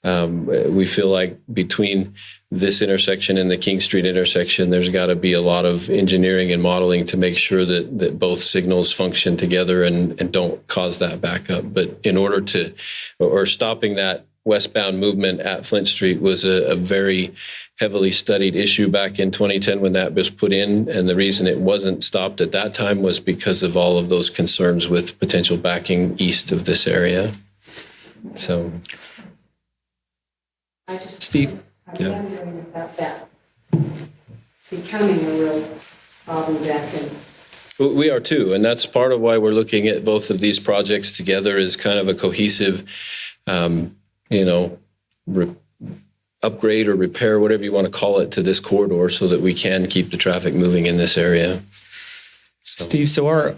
We feel like between this intersection and the King Street intersection, there's got to be a lot of engineering and modeling to make sure that both signals function together and don't cause that backup. But in order or stopping that westbound movement at Flint Street was a very heavily studied issue back in 2010 when that was put in. And the reason it wasn't stopped at that time was because of all of those concerns with potential backing east of this area. So, Steve? I'm wondering about that becoming a real problem back in. We are too, and that's part of why we're looking at both of these projects together as kind of a cohesive, upgrade or repair, whatever you want to call it, to this corridor so that we can keep the traffic moving in this area. Steve, so our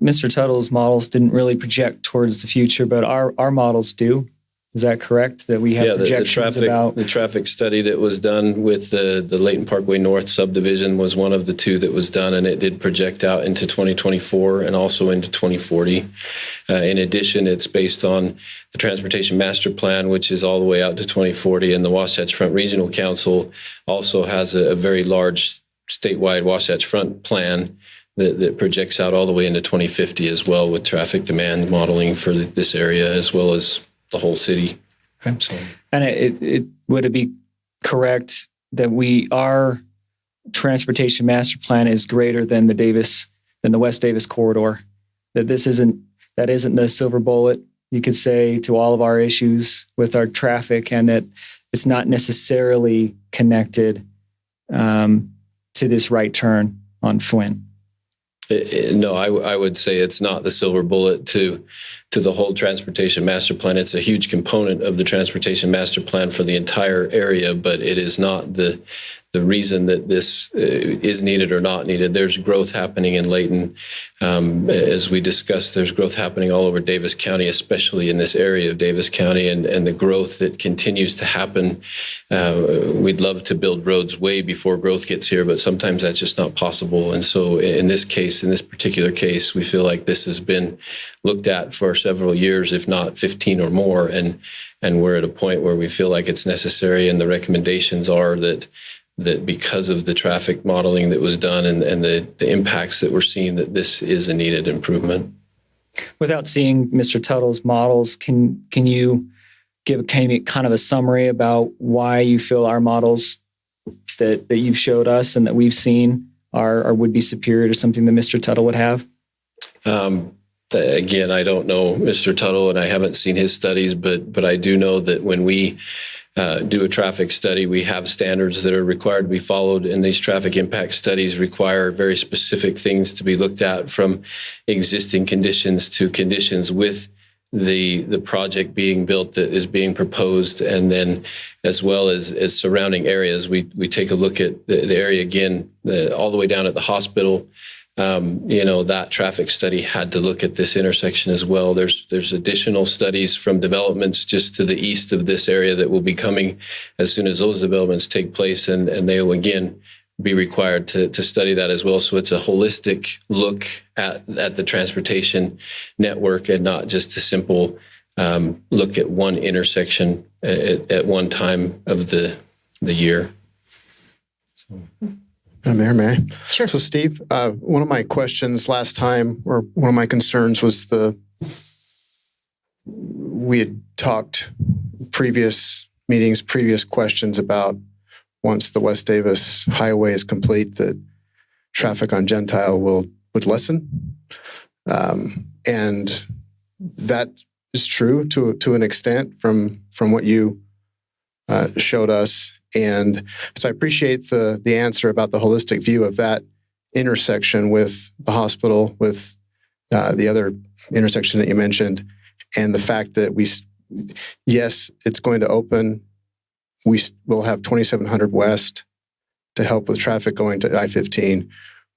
Mr. Tuttle's models didn't really project towards the future, but our models do. Is that correct? That we have projections about the traffic study that was done with the Layton Parkway North subdivision was one of the two that was done, and it did project out into 2024 and also into 2040. In addition, it's based on the Transportation Master Plan, which is all the way out to 2040, and the Wasatch Front Regional Council also has a very large statewide Wasatch Front plan that projects out all the way into 2050 as well, with traffic demand modeling for this area as well as the whole city. Okay. So. And it would it be correct that our transportation master plan is greater than the West Davis corridor? That that isn't the silver bullet, you could say, to all of our issues with our traffic, and that it's not necessarily connected to this right turn on Flint. No, I would say it's not the silver bullet to the whole transportation master plan. It's a huge component of the transportation master plan for the entire area, but it is not the reason that this is needed or not needed. There's growth happening in Layton. As we discussed, there's growth happening all over Davis County, especially in this area of Davis County, and the growth that continues to happen. We'd love to build roads way before growth gets here, but sometimes that's just not possible. And so in this particular case, we feel like this has been looked at for several years, if not 15 or more. And we're at a point where we feel like it's necessary, and the recommendations are that because of the traffic modeling that was done and the impacts that we're seeing, that this is a needed improvement. Without seeing Mr. Tuttle's models, can you give kind of a summary about why you feel our models that you've showed us and that we've seen would be superior to something that Mr. Tuttle would have? Again, I don't know Mr. Tuttle, and I haven't seen his studies, but I do know that when we do a traffic study, we have standards that are required to be followed, and these traffic impact studies require very specific things to be looked at, from existing conditions to conditions with the project being built that is being proposed, and then as well as surrounding areas. We take a look at the area again, all the way down at the hospital. That traffic study had to look at this intersection as well. There's additional studies from developments just to the east of this area that will be coming as soon as those developments take place, and they will again be required to study that as well. So it's a holistic look at the transportation network, and not just a simple look at one intersection at one time of the year. So. Mayor, may I? Sure. So, Steve, one of my questions last time, or one of my concerns, was we had talked previous meetings, previous questions about once the West Davis Highway is complete, that traffic on Gentile would lessen. And that is true to an extent from what you showed us. And so I appreciate the answer about the holistic view of that intersection with the hospital, with the other intersection that you mentioned, and the fact that yes, it's going to open. We will have 2700 West to help with traffic going to I-15.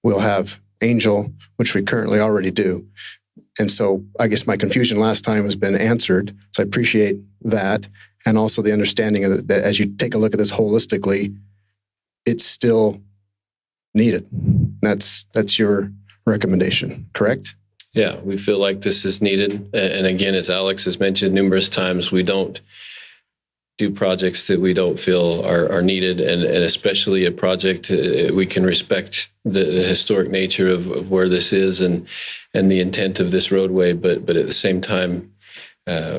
We'll have Angel, which we currently already do. And so I guess my confusion last time has been answered. So I appreciate that. And also the understanding of that as you take a look at this holistically, it's still needed. That's your recommendation, correct? Yeah, we feel like this is needed. And again, as Alex has mentioned numerous times, we don't do projects that we don't feel are needed, and especially a project we can respect the historic nature of where this is and the intent of this roadway. But at the same time,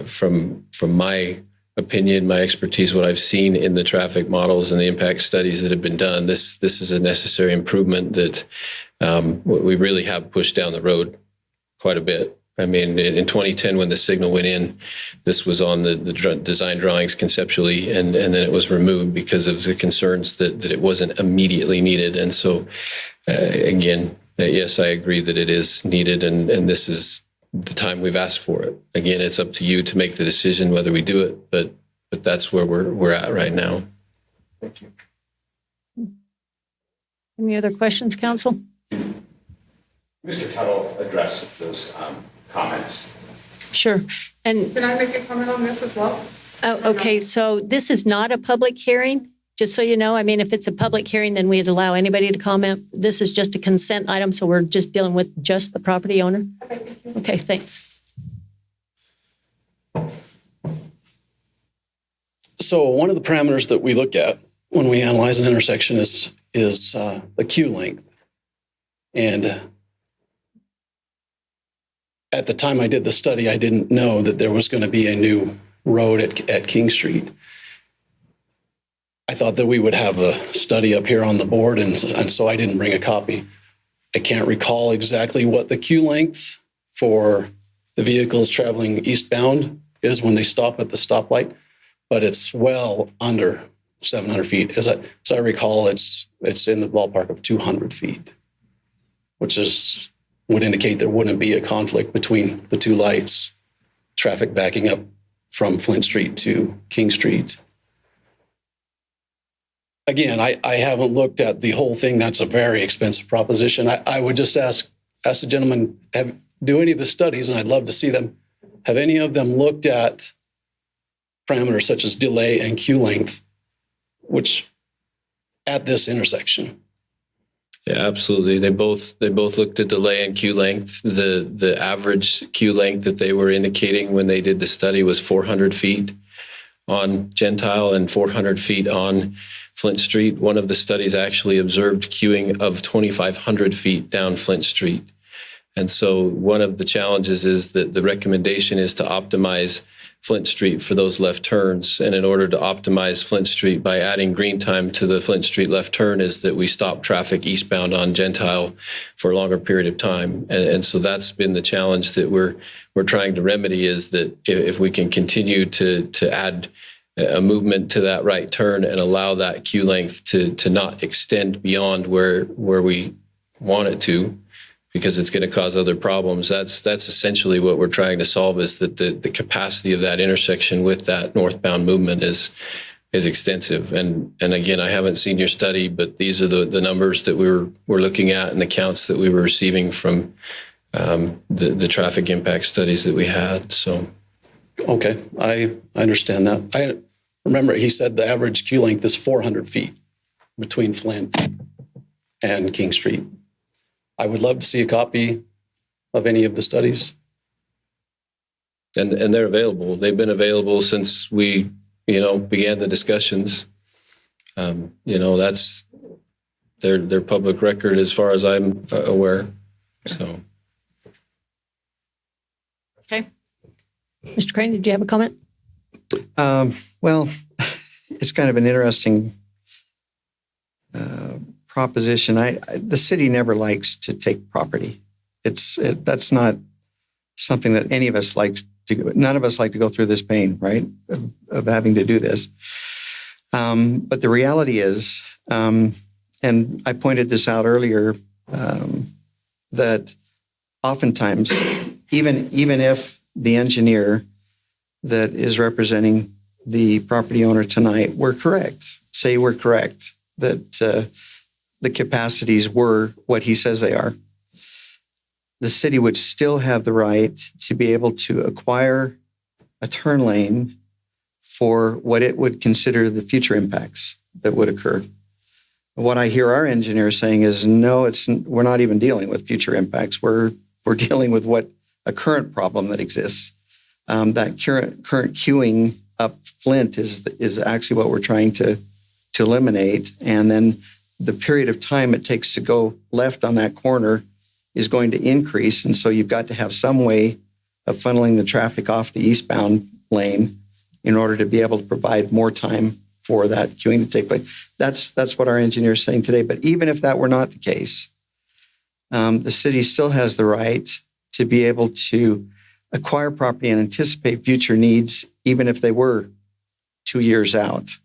from my opinion, my expertise, what I've seen in the traffic models and the impact studies that have been done, this is a necessary improvement that we really have pushed down the road quite a bit. I mean, in 2010, when the signal went in, this was on the design drawings conceptually, and then it was removed because of the concerns that it wasn't immediately needed. And so, again, yes, I agree that it is needed, and this is the time we've asked for it. Again, it's up to you to make the decision whether we do it, but that's where we're at right now. Thank you. Any other questions, Council? Mr. Tuttle addressed those comments. Sure. And Can I make a comment on this as well? okay, so this is not a public hearing, just so you know. I mean, if it's a public hearing, then we'd allow anybody to comment. This is just a consent item, so we're just dealing with just the property owner. Okay, thanks. So one of the parameters that we look at when we analyze an intersection is the queue length. And at the time I did the study, I didn't know that there was going to be a new road at King Street. I thought that we would have a study up here on the board, and so I didn't bring a copy. I can't recall exactly what the queue length for the vehicles traveling eastbound is when they stop at the stoplight, but it's well under 700 feet. As I recall, it's in the ballpark of 200 feet, which would indicate there wouldn't be a conflict between the two lights, traffic backing up from Flint Street to King Street. Again, I haven't looked at the whole thing. That's a very expensive proposition. I would just ask the gentleman, do any of the studies, and I'd love to see them, have any of them looked at parameters such as delay and queue length, which at this intersection? Yeah, absolutely. They both looked at delay and queue length. The average queue length that they were indicating when they did the study was 400 feet on Gentile and 400 feet on Flint Street. One of the studies actually observed queuing of 2,500 feet down Flint Street. And so one of the challenges is that the recommendation is to optimize Flint Street for those left turns. And in order to optimize Flint Street by adding green time to the Flint Street left turn is that we stop traffic eastbound on Gentile for a longer period of time. And so that's been the challenge that we're trying to remedy, is that if we can continue to add a movement to that right turn and allow that queue length to not extend beyond where we want it to, because it's going to cause other problems. That's essentially what we're trying to solve, is that the capacity of that intersection with that northbound movement is extensive. And again, I haven't seen your study, but these are the numbers that we're looking at and the counts that we were receiving from the traffic impact studies that we had. So, okay, I understand that. I remember he said the average queue length is 400 feet between Flint and King Street. I would love to see a copy of any of the studies. And they're available. They've been available since we, began the discussions. That's their public record as far as I'm aware. So. Okay. Mr. Crane, did you have a comment? Well, it's kind of an interesting proposition. The city never likes to take property. That's not something that any of us like to do. None of us like to go through this pain, right, of having to do this. But the reality is, and I pointed this out earlier, that oftentimes, even if the engineer that is representing the property owner tonight were correct, that the capacities were what he says they are, the city would still have the right to be able to acquire a turn lane for what it would consider the future impacts that would occur. What I hear our engineer saying is, no, we're not even dealing with future impacts. We're dealing with a current problem that exists. That current queuing up Flint is actually what we're trying to eliminate. And then the period of time it takes to go left on that corner is going to increase. And so you've got to have some way of funneling the traffic off the eastbound lane in order to be able to provide more time for that queuing to take place. That's what our engineer is saying today. But even if that were not the case, the city still has the right to be able to acquire property and anticipate future needs, even if they were 2 years out.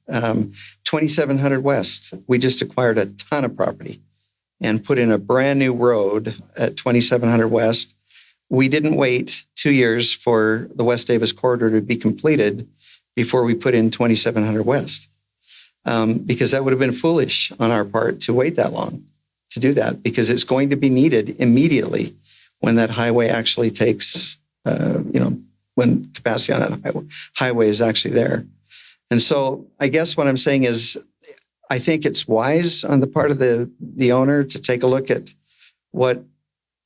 2700 West, we just acquired a ton of property and put in a brand new road at 2700 West. We didn't wait 2 years for the West Davis corridor to be completed before we put in 2700 West, because that would have been foolish on our part to wait that long to do that, because it's going to be needed immediately when that highway actually takes, when capacity on that highway is actually there. And so I guess what I'm saying is, I think it's wise on the part of the owner to take a look at what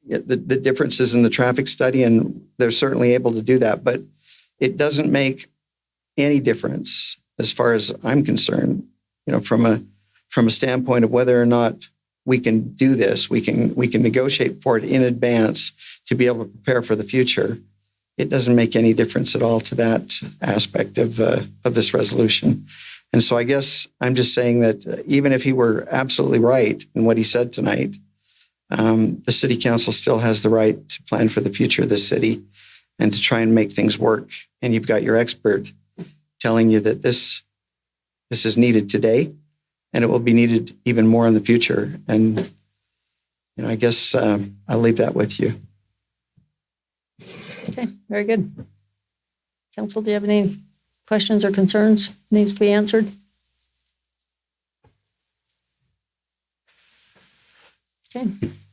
the differences in the traffic study, and they're certainly able to do that, but it doesn't make any difference as far as I'm concerned, from a standpoint of whether or not we can do this. We can negotiate for it in advance to be able to prepare for the future, it doesn't make any difference at all to that aspect of this resolution. And so I guess I'm just saying that even if he were absolutely right in what he said tonight, the city council still has the right to plan for the future of this city and to try and make things work. And you've got your expert telling you that this is needed today, and it will be needed even more in the future. And I guess I'll leave that with you. Okay, very good. Council, do you have any questions or concerns needs to be answered? Okay,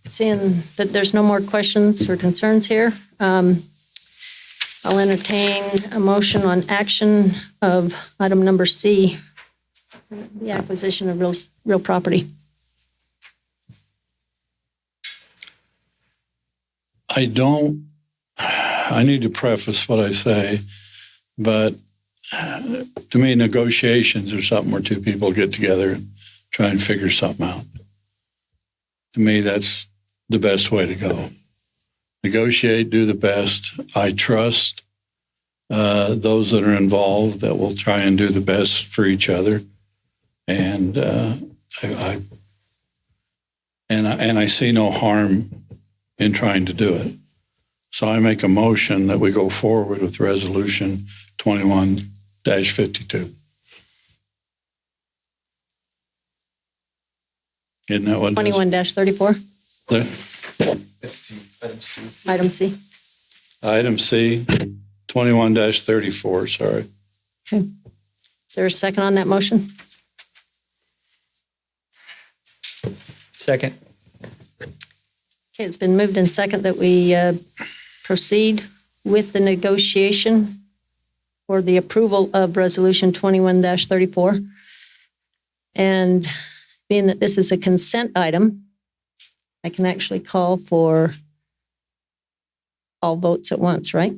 seeing that there's no more questions or concerns here, I'll entertain a motion on action of item number C, the acquisition of real property. I need to preface what I say, but to me, negotiations are something where two people get together and try and figure something out. To me, that's the best way to go. Negotiate, do the best. I trust those that are involved that will try and do the best for each other. And I see no harm in trying to do it. So I make a motion that we go forward with Resolution 21-52. Isn't that what it is? 21-34, Let's see, item C. item C. Item C, 21-34, sorry. Okay. Is there a second on that motion? Second. Okay, it's been moved in second that we proceed with the negotiation for the approval of Resolution 21-34. And being that this is a consent item, I can actually call for all votes at once, right?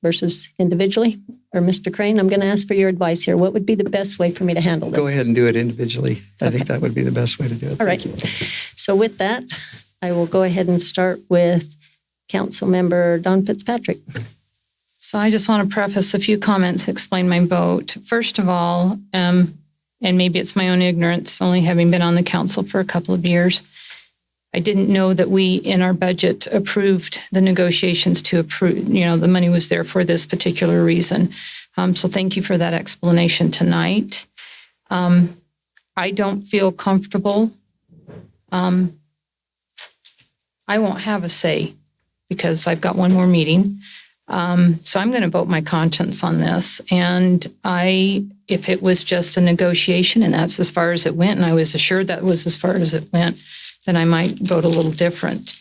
Versus individually? Or Mr. Crane, I'm going to ask for your advice here. What would be the best way for me to handle this? Go ahead and do it individually. I think that would be the best way to do it. All right. So with that, I will go ahead and start with Councilmember Don Fitzpatrick. So I just want to preface a few comments, explain my vote. First of all, and maybe it's my own ignorance, only having been on the council for a couple of years, I didn't know that we, in our budget, approved the negotiations to approve, the money was there for this particular reason. So thank you for that explanation tonight. I don't feel comfortable. I won't have a say because I've got one more meeting. So I'm going to vote my conscience on this. And if it was just a negotiation and that's as far as it went, and I was assured that was as far as it went, then I might vote a little different.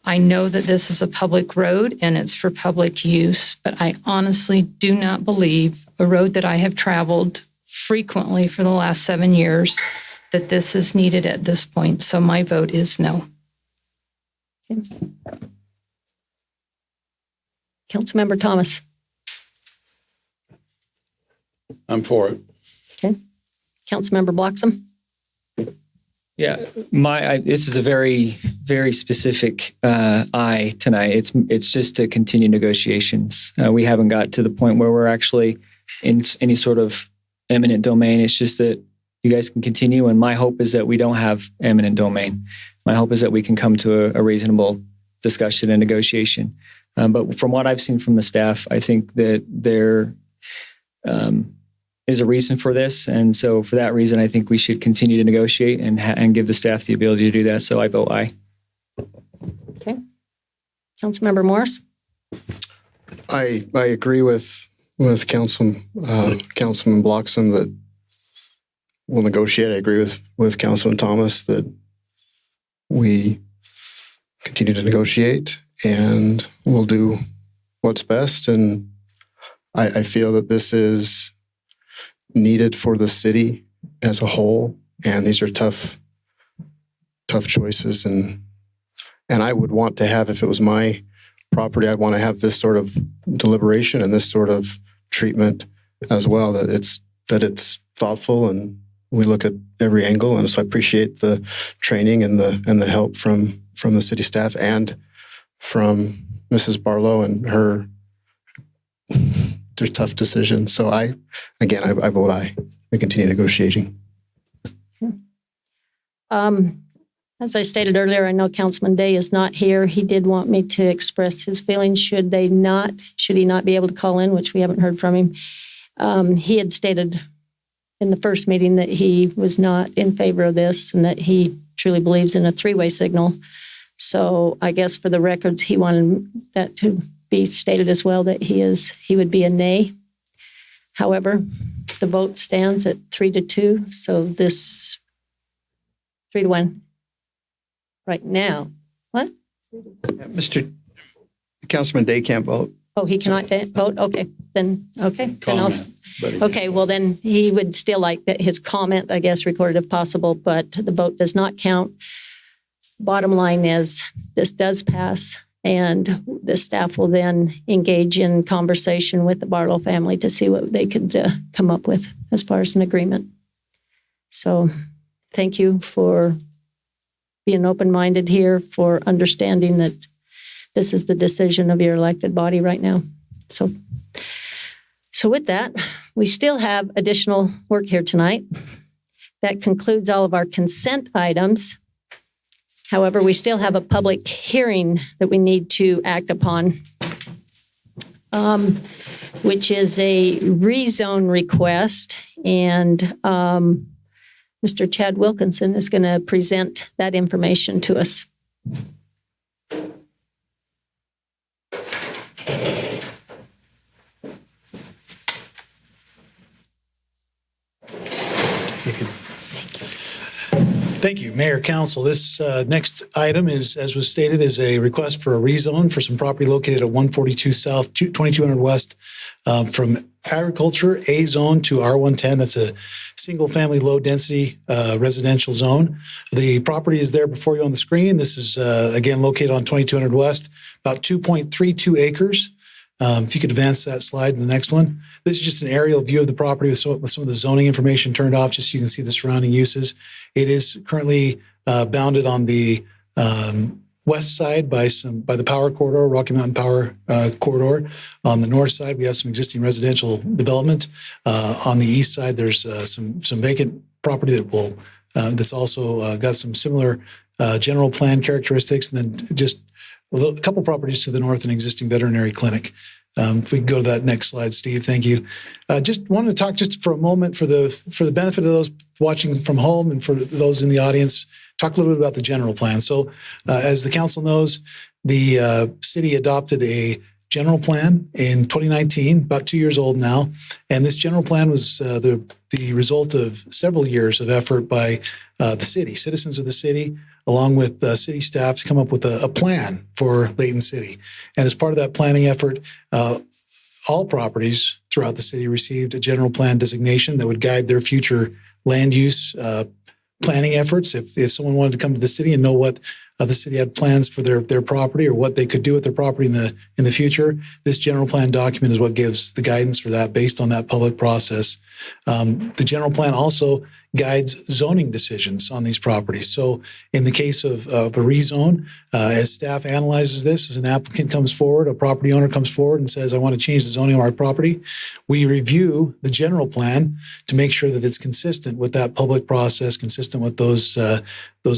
I know that this is a public road and it's for public use, but I honestly do not believe a road that I have traveled frequently for the last 7 years that this is needed at this point. So my vote is no. Okay. Councilmember Thomas. I'm for it. Okay. Councilmember Bloxham. Yeah, this is a very, very specific aye tonight. It's just to continue negotiations. We haven't got to the point where we're actually in any sort of eminent domain. It's just that you guys can continue, and my hope is that we don't have eminent domain. My hope is that we can come to a reasonable discussion and negotiation. But from what I've seen from the staff, I think that there is a reason for this. And so for that reason, I think we should continue to negotiate and give the staff the ability to do that. So I vote aye. Okay. Councilmember Morris. I agree with Councilman Bloxham that we'll negotiate. I agree with Councilman Thomas that we continue to negotiate and we'll do what's best. And I feel that this is needed for the city as a whole. And these are tough choices. And I would want to have, if it was my property, I'd want to have this sort of deliberation and this sort of treatment as well, that it's thoughtful and we look at every angle. And so I appreciate the training and the help from the city staff and from Mrs. Barlow and her tough decision. So I vote aye. We continue negotiating. As I stated earlier, I know Councilman Day is not here. He did want me to express his feelings should he not be able to call in, which we haven't heard from him. He had stated in the first meeting that he was not in favor of this and that he truly believes in a three-way signal. So I guess for the records, he wanted that to be stated as well, that he would be a nay. However, the vote stands at 3-2. So this 3-1 right now. What? Mr. Councilman Day can't vote. Oh, he cannot vote? Okay, then, okay. Then I'll, Comment, okay, well then he would still like that his comment, I guess, recorded if possible, but the vote does not count. Bottom line is this does pass, and the staff will then engage in conversation with the Barlow family to see what they could come up with as far as an agreement. So thank you for being open-minded here, for understanding that this is the decision of your elected body right now. So with that, we still have additional work here tonight. That concludes all of our consent items. However, we still have a public hearing that we need to act upon, which is a rezone request. And Mr. Chad Wilkinson is going to present that information to us. Thank you, Mayor, Council. This next item is, as was stated, is a request for a rezone for some property located at 142 South, 2200 West, from agriculture A zone to R110. That's a single-family, low-density residential zone. The property is there before you on the screen. This is, again, located on 2200 West, about 2.32 acres. If you could advance that slide to the next one. This is just an aerial view of the property with some of the zoning information turned off, just so you can see the surrounding uses. It is currently bounded on the west side by the power corridor, Rocky Mountain Power Corridor. On the north side, we have some existing residential development. On the east side, there's some vacant property that's also got some similar general plan characteristics, and then just a couple properties to the north, an existing veterinary clinic. If we can go to that next slide, Steve, thank you. Just wanted to talk just for a moment for the benefit of those watching from home and for those in the audience, talk a little bit about the general plan. So as the council knows, the city adopted a general plan in 2019, about 2 years old now. And this general plan was the result of several years of effort by the city, citizens of the city, along with city staff, to come up with a plan for Layton City. And as part of that planning effort, all properties throughout the city received a general plan designation that would guide their future land use planning efforts. If someone wanted to come to the city and know what the city had plans for their property or what they could do with their property in the future, this general plan document is what gives the guidance for that based on that public process. The general plan also guides zoning decisions on these properties. So in the case of a rezone, as staff analyzes this, as an applicant comes forward, a property owner comes forward and says, I want to change the zoning of our property, we review the general plan to make sure that it's consistent with that public process, consistent with those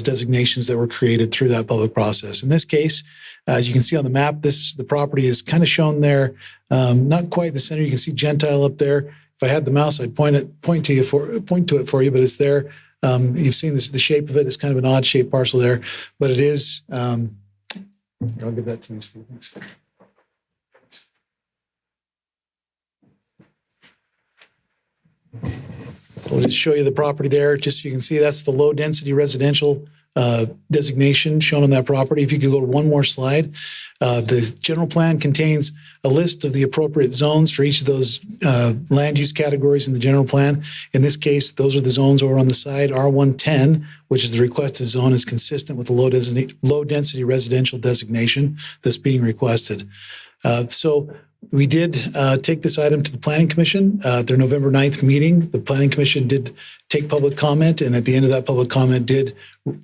designations that were created through that public process. In this case, as you can see on the map, the property is kind of shown there, not quite in the center. You can see Gentile up there. If I had the mouse, I'd point to it for you, but it's there. You've seen the shape of it. It's kind of an odd shaped parcel there, but it is. I'll give that to you, Steve. Thanks. I'll just show you the property there, just so you can see that's the low density residential designation shown on that property. If you could go to one more slide. The general plan contains a list of the appropriate zones for each of those land use categories in the general plan. In this case, those are the zones over on the side. R110, which is the requested zone, is consistent with the low density residential designation that's being requested. So we did take this item to the Planning Commission at their November 9th meeting. The Planning Commission did take public comment, and at the end of that public comment did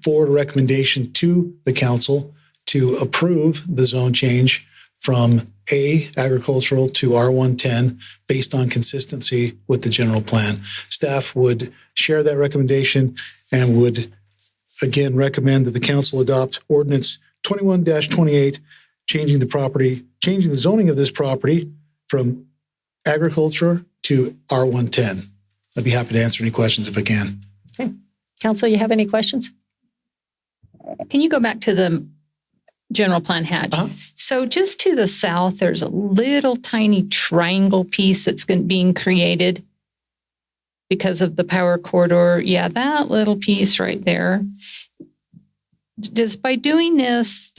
forward a recommendation to the council to approve the zone change from A, agricultural, to R110 based on consistency with the general plan. Staff would share that recommendation and would again recommend that the council adopt ordinance 21-28, changing the zoning of this property from agriculture to R110. I'd be happy to answer any questions if I can. Okay. Council, you have any questions? Can you go back to the general plan hatch? So just to the south, there's a little tiny triangle piece that's being created because of the power corridor. Yeah, that little piece right there. By doing this,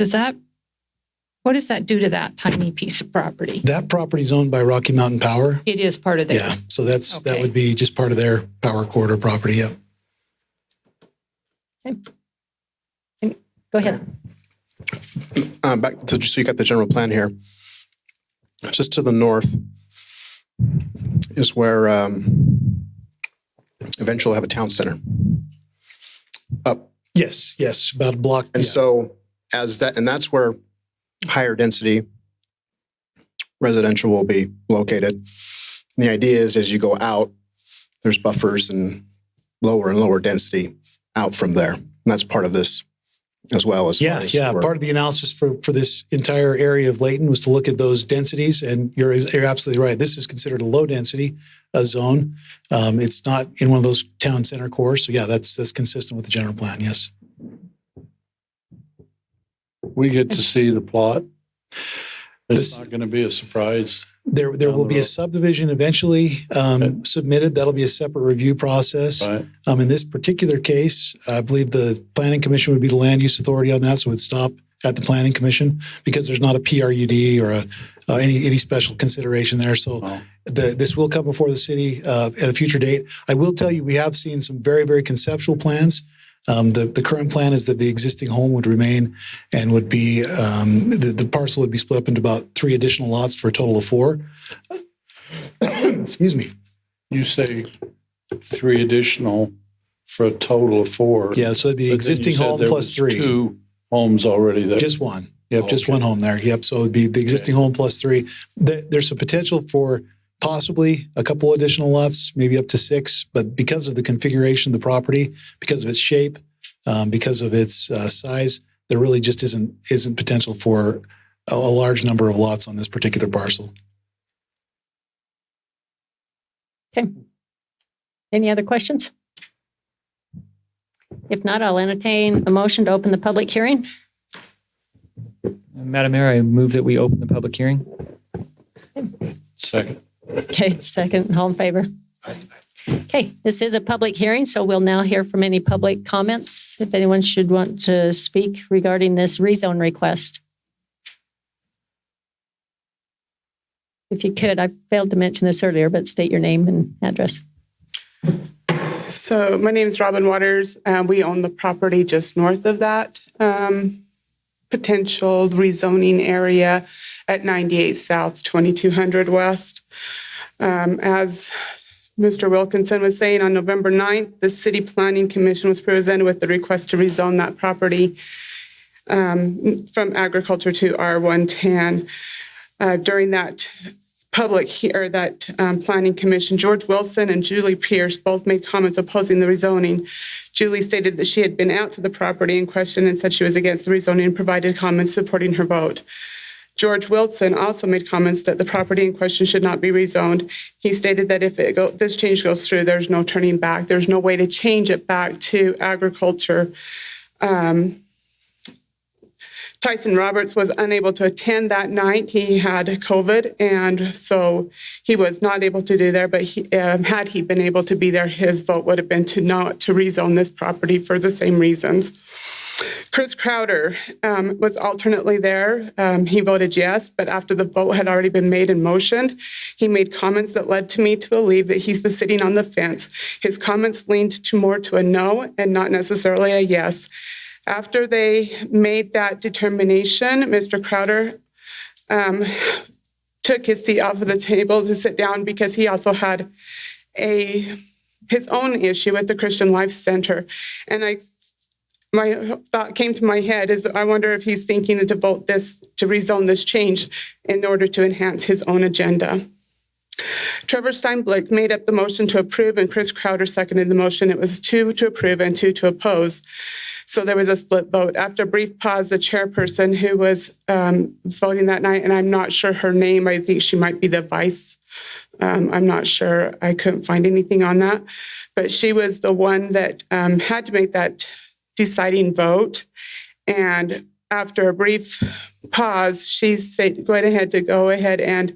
what does that do to that tiny piece of property? That property is owned by Rocky Mountain Power. It is part of their. Yeah, so that would be just part of their power corridor property. Yeah. Okay. Go ahead. Back to just so you got the general plan here. Just to the north is where eventually we'll have a town center. Up. Yes, about a block. And so that's where higher density residential will be located. And the idea is as you go out, there's buffers and lower density out from there. And that's part of this as well. Part of the analysis for this entire area of Layton was to look at those densities. And you're absolutely right. This is considered a low density zone. It's not in one of those town center cores. So yeah, that's consistent with the general plan. Yes. We get to see the plot. It's not going to be a surprise. There will be a subdivision eventually submitted. That'll be a separate review process. Right. In this particular case, I believe the Planning Commission would be the land use authority on that, so it would stop at the Planning Commission because there's not a PRUD or any special consideration there. So this will come before the city at a future date. I will tell you, we have seen some very, very conceptual plans. The current plan is that the existing home would remain and would be the parcel would be split up into about 3 additional lots for a total of 4. Excuse me. You say 3 additional for a total of 4. Yeah, so it'd be the existing home plus 3. 2 homes already there. Just one. Yep, just one home there. Yep. So it'd be the existing home plus 3. There's some potential for possibly a couple additional lots, maybe up to 6, but because of the configuration of the property, because of its shape, because of its size, there really just isn't potential for a large number of lots on this particular parcel. Okay. Any other questions? If not, I'll entertain a motion to open the public hearing. Madam Mayor, I move that we open the public hearing. Second. Okay, second, all in favor? Okay, this is a public hearing, so we'll now hear from any public comments. If anyone should want to speak regarding this rezone request. If you could, I failed to mention this earlier, but state your name and address. So my name is Robin Waters. We own the property just north of that potential rezoning area at 98 South, 2200 West. As Mr. Wilkinson was saying, on November 9th, the City Planning Commission was presented with the request to rezone that property from agriculture to R110. During that Planning Commission, George Wilson and Julie Pierce both made comments opposing the rezoning. Julie stated that she had been out to the property in question and said she was against the rezoning and provided comments supporting her vote. George Wilson also made comments that the property in question should not be rezoned. He stated that if this change goes through, there's no turning back. There's no way to change it back to agriculture. Tyson Roberts was unable to attend that night. He had COVID, and so he was not able to do there, but had he been able to be there, his vote would have been to rezone this property for the same reasons. Chris Crowder was alternately there. He voted yes, but after the vote had already been made and motioned, he made comments that led to me to believe that he's sitting on the fence. His comments leaned more to a no and not necessarily a yes. After they made that determination, Mr. Crowder took his seat off of the table to sit down because he also had his own issue with the Christian Life Center. And my thought came to my head is I wonder if he's thinking to vote this, to rezone this change in order to enhance his own agenda. Trevor Steinblick made up the motion to approve, and Chris Crowder seconded the motion. It was 2 to approve and 2 to oppose. So there was a split vote. After a brief pause, the chairperson who was voting that night, and I'm not sure her name, I think she might be the vice. I'm not sure. I couldn't find anything on that. But she was the one that had to make that deciding vote. And after a brief pause, she said, go ahead and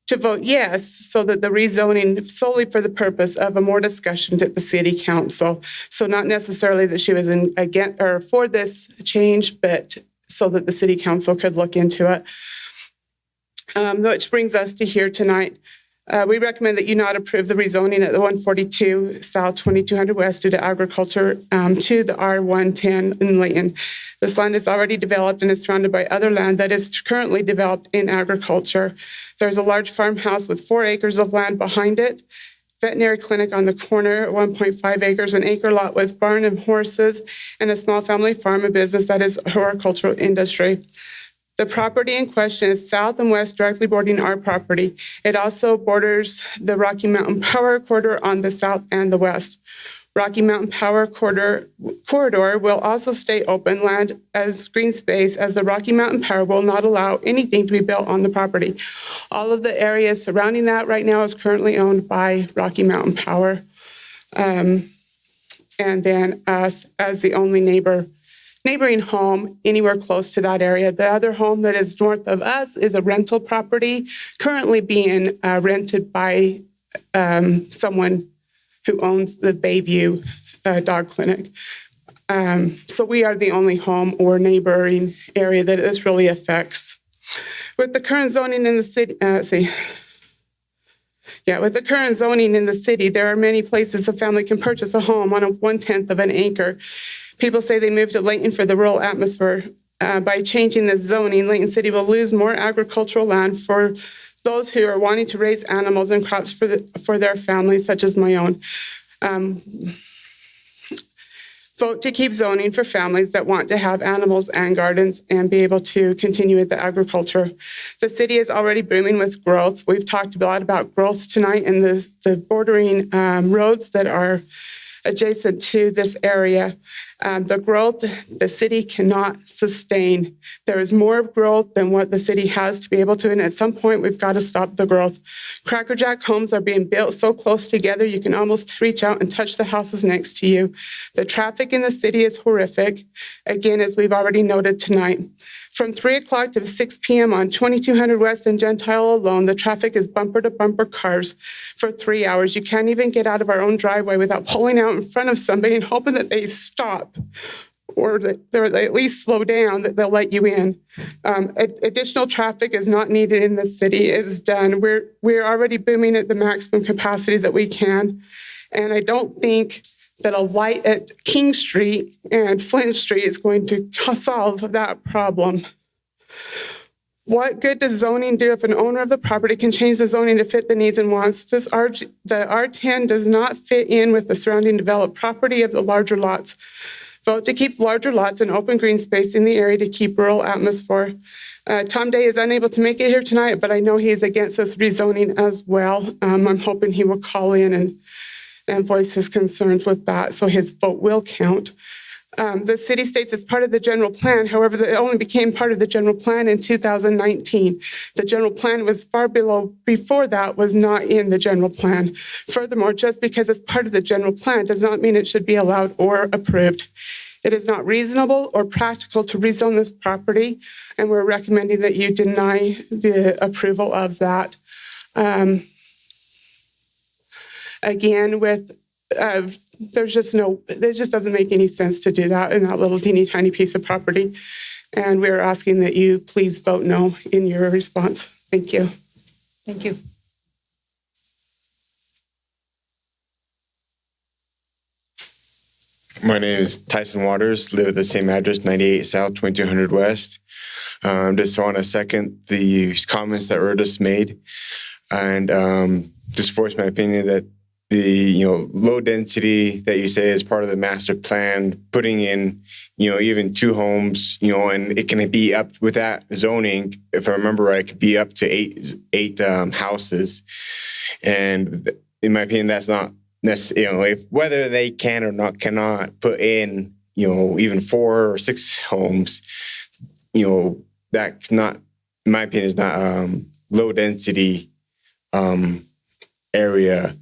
to vote yes, so that the rezoning solely for the purpose of a more discussion at the city council. So not necessarily that she was against or for this change, but so that the city council could look into it. Which brings us to here tonight. We recommend that you not approve the rezoning at the 142 South 2200 West due to agriculture to the R110 in Layton. This land is already developed and is surrounded by other land that is currently developed in agriculture. There's a large farmhouse with 4 acres of land behind it, veterinary clinic on the corner, 1.5 acres, an acre lot with barn and horses, and a small family farm and business that is horticultural industry. The property in question is south and west, directly bordering our property. It also borders the Rocky Mountain Power Corridor on the south and the west. Rocky Mountain Power Corridor will also stay open land as green space, as the Rocky Mountain Power will not allow anything to be built on the property. All of the areas surrounding that right now is currently owned by Rocky Mountain Power. And then us as the only neighboring home anywhere close to that area. The other home that is north of us is a rental property currently being rented by someone who owns the Bayview dog clinic. So we are the only home or neighboring area that this really affects. With the current zoning in the city, with the current zoning in the city, there are many places a family can purchase a home on 1/10 of an acre. People say they moved to Layton for the rural atmosphere. By changing the zoning, Layton City will lose more agricultural land for those who are wanting to raise animals and crops for their families, such as my own. Vote to keep zoning for families that want to have animals and gardens and be able to continue with the agriculture. The city is already booming with growth. We've talked a lot about growth tonight and the bordering roads that are adjacent to this area. The growth the city cannot sustain. There is more growth than what the city has to be able to, and at some point we've got to stop the growth. Cracker Jack homes are being built so close together you can almost reach out and touch the houses next to you. The traffic in the city is horrific, again, as we've already noted tonight. From 3 o'clock to 6 p.m. on 2200 West and Gentile alone, the traffic is bumper to bumper cars for 3 hours. You can't even get out of our own driveway without pulling out in front of somebody and hoping that they stop or that they at least slow down, that they'll let you in. Additional traffic is not needed in the city. It is done. We're already booming at the maximum capacity that we can. And I don't think that a light at King Street and Flint Street is going to solve that problem. What good does zoning do if an owner of the property can change the zoning to fit the needs and wants? The R10 does not fit in with the surrounding developed property of the larger lots. Vote to keep larger lots and open green space in the area to keep rural atmosphere. Tom Day is unable to make it here tonight, but I know he is against this rezoning as well. I'm hoping he will call in and voice his concerns with that, so his vote will count. The city states it's part of the general plan. However, it only became part of the general plan in 2019. The general plan was far below, before that was not in the general plan. Furthermore, just because it's part of the general plan does not mean it should be allowed or approved. It is not reasonable or practical to rezone this property, and we're recommending that you deny the approval of that. Again, it just doesn't make any sense to do that in that little teeny tiny piece of property. And we're asking that you please vote no in your response. Thank you. Thank you. My name is Tyson Waters, live at the same address, 98 South, 2200 West. Just want to second the comments that were just made and just voice my opinion that the low density that you say is part of the master plan, putting in even 2 homes, and it can be up with that zoning. If I remember right, it could be up to eight houses, and in my opinion, that's not necessarily if whether they can or not cannot put in even 4 or 6 homes, that's not, in my opinion, is not low density area.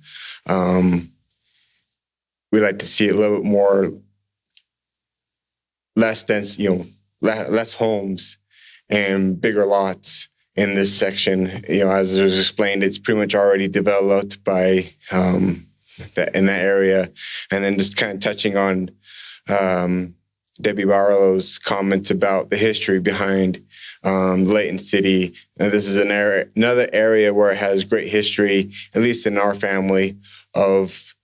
We like to see a little bit more less dense, less homes and bigger lots in this section. As it was explained, it's pretty much already developed by that in that area. And then just kind of touching on Debbie Barlow's comments about the history behind Layton City. And this is another area where it has great history, at least in our family, of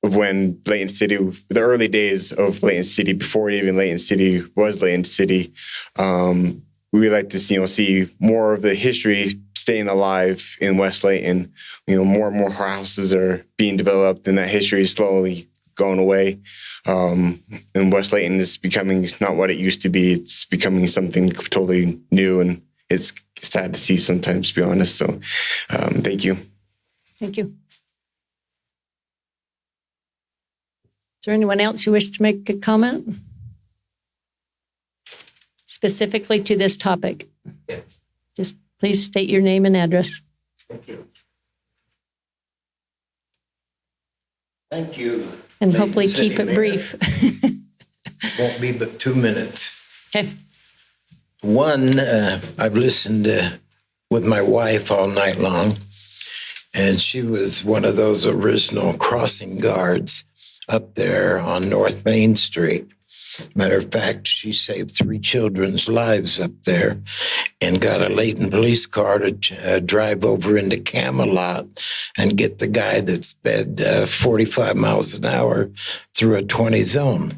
when Layton City, the early days of Layton City, before even Layton City was Layton City. We like to see more of the history staying alive in West Layton. More and more houses are being developed, and that history is slowly going away. And West Layton is becoming not what it used to be. It's becoming something totally new, and it's sad to see sometimes, to be honest. So thank you. Thank you. Is there anyone else who wishes to make a comment? Specifically to this topic? Yes. Just please state your name and address. Thank you. Thank you. And Layton hopefully City keep it Mayor. brief. Won't be but 2 minutes. Okay. One, I've listened with my wife all night long, and she was one of those original crossing guards up there on North Main Street. Matter of fact, she saved 3 children's lives up there and got a Layton police car to drive over into Camelot and get the guy that sped 45 miles an hour through a 20 zone.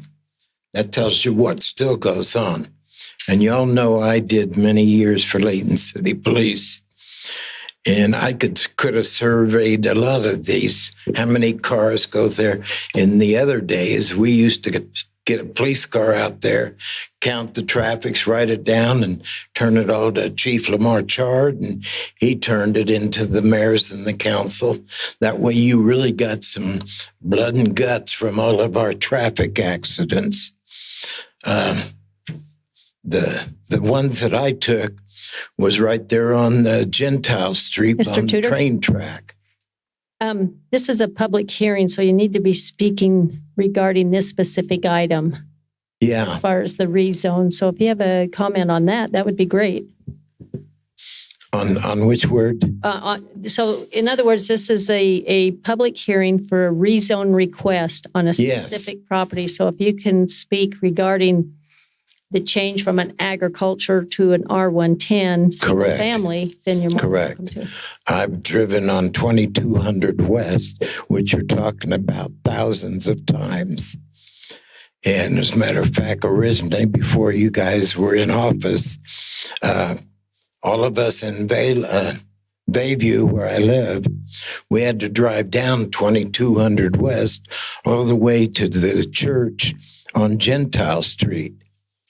That tells you what still goes on. And y'all know I did many years for Layton City Police. And I could have surveyed a lot of these, how many cars go there. In the other days, we used to get a police car out there, count the traffics, write it down, and turn it all to Chief Lamar Chard, and he turned it into the mayors and the council. That way you really got some blood and guts from all of our traffic accidents. The ones that I took was right there on the Gentile Street Mr. on the Tudor? train track. This is a public hearing, so you need to be speaking regarding this specific item Yeah. as far as the rezone. So if you have a comment on that, that would be great. On which word? So in other words, this is a public hearing for a rezone request on a Yes. specific property. So if you can speak regarding the change from an agriculture to an R110 single Correct. family, then you're more than Correct. welcome to. I've driven on 2200 West, which you're talking about thousands of times. And as a matter of fact, originally, before you guys were in office, all of us in Bayview, where I live, we had to drive down 2200 West all the way to the church on Gentile Street,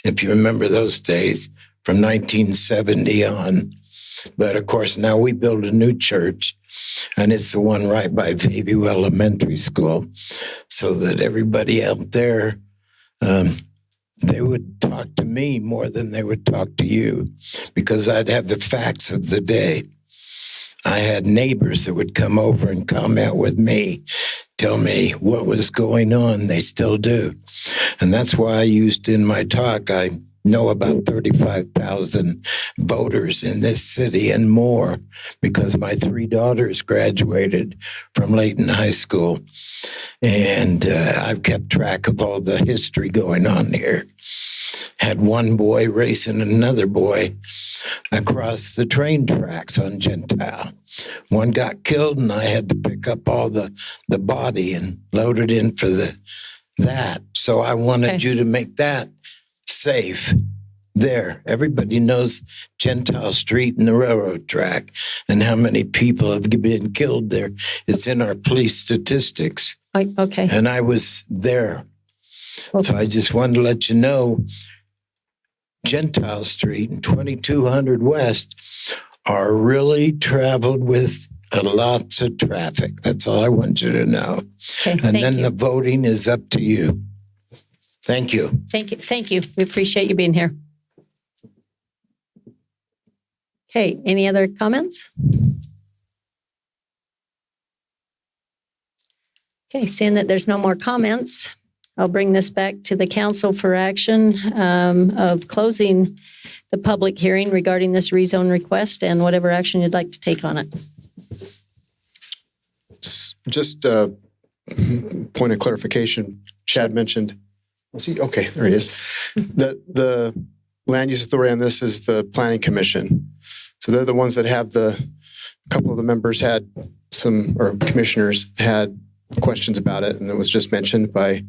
if you remember those days, from 1970 on. But of course, now we build a new church, and it's the one right by Bayview Elementary School, so that everybody out there, they would talk to me more than they would talk to you, because I'd have the facts of the day. I had neighbors that would come over and comment with me, tell me what was going on. They still do. And that's why I used in my talk, I know about 35,000 voters in this city and more, because my 3 daughters graduated from Layton High School. And I've kept track of all the history going on here. Had one boy racing another boy across the train tracks on Gentile. One got killed, and I had to pick up all the body and load it in for that. So I wanted you to make that safe. there. Everybody knows Gentile Street and the railroad track and how many people have been killed there. It's in our police statistics. Okay. And I was there. So I just wanted to let you know, Gentile Street and 2200 West are really traveled with lots of traffic. That's all I want you to know. Okay, and then the voting is up to you. Thank you. Thank you. We appreciate you being here. Okay, any other comments? Okay, seeing that there's no more comments, I'll bring this back to the council for action of closing the public hearing regarding this rezone request and whatever action you'd like to take on it. Just a point of clarification. Chad mentioned, was he? Okay, there he is. The land use authority on this is the planning commission. So they're the ones that have a couple of the members had or commissioners had questions about it. And it was just mentioned by.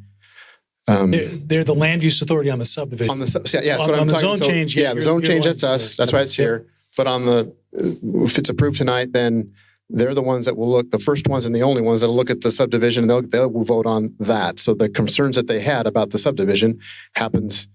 They're the land use authority on the subdivision. On the zone change. Yeah, the zone change, that's us. That's why it's here. But if it's approved tonight, then they're the ones that will look, the first ones and the only ones that will look at the subdivision, and they will vote on that. So the concerns that they had about the subdivision happens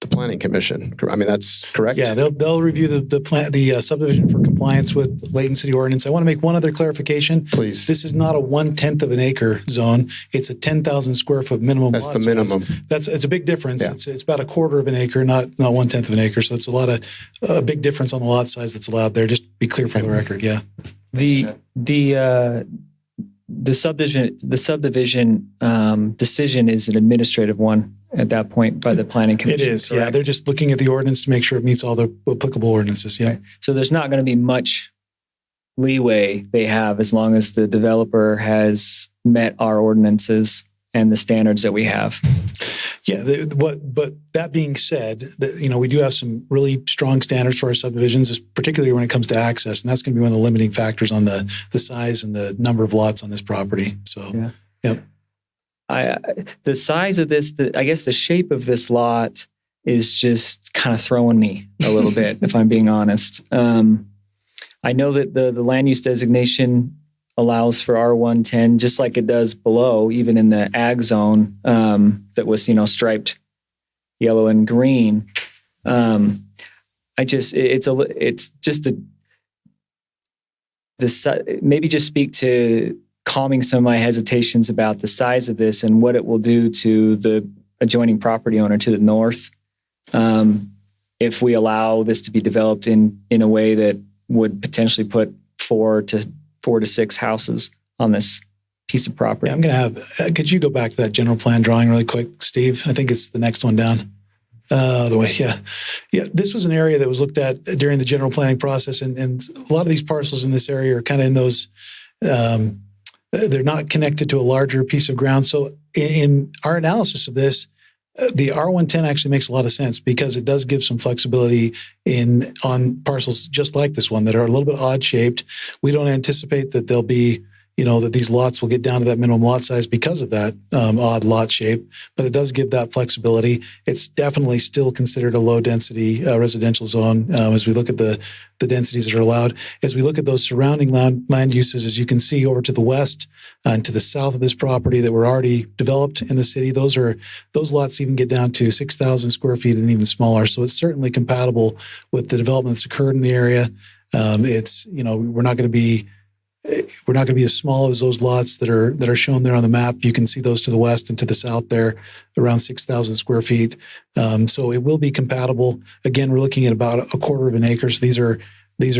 the planning commission. I mean, that's correct? Yeah, they'll review the subdivision for compliance with Layton City Ordinance. I want to make one other clarification. Please. This is not a 1/10 of an acre zone. It's a 10,000 square foot minimum. That's the minimum. It's a big difference. Yeah. It's about a quarter of an acre, not 1/10 of an acre. So it's a big difference on the lot size that's allowed there. Just be clear for the record. Yeah. The subdivision decision is an administrative one at that point by the planning commission. It is, correct? yeah. They're just looking at the ordinance to make sure it meets all the applicable ordinances, yeah. Okay. So there's not going to be much leeway they have as long as the developer has met our ordinances and the standards that we have. Yeah, but that being said, we do have some really strong standards for our subdivisions, particularly when it comes to access, and that's going to be one of the limiting factors on the size and the number of lots on this property. So, yeah. Yep. The size of this, I guess the shape of this lot is just kind of throwing me a little bit, if I'm being honest. I know that the land use designation allows for R110, just like it does below, even in the ag zone that was, striped yellow and green. It's just maybe just speak to calming some of my hesitations about the size of this and what it will do to the adjoining property owner to the north. If we allow this to be developed in a way that would potentially put 4 to 6 houses on this piece of property. Yeah, I'm going to have, could you go back to that general plan drawing really quick, Steve? I think it's the next one down. The way, yeah. Yeah, this was an area that was looked at during the general planning process, and a lot of these parcels in this area are kind of in those, they're not connected to a larger piece of ground. So in our analysis of this, the R110 actually makes a lot of sense because it does give some flexibility on parcels just like this one that are a little bit odd shaped. We don't anticipate that they'll be, that these lots will get down to that minimum lot size because of that odd lot shape, but it does give that flexibility. It's definitely still considered a low density residential zone as we look at the densities that are allowed. As we look at those surrounding land uses, as you can see over to the west and to the south of this property that were already developed in the city, those lots even get down to 6,000 square feet and even smaller. So it's certainly compatible with the development that's occurred in the area. We're not going to be as small as those lots that are shown there on the map. You can see those to the west and to the south there, around 6,000 square feet. So it will be compatible. Again, we're looking at about a quarter of an acre. So these are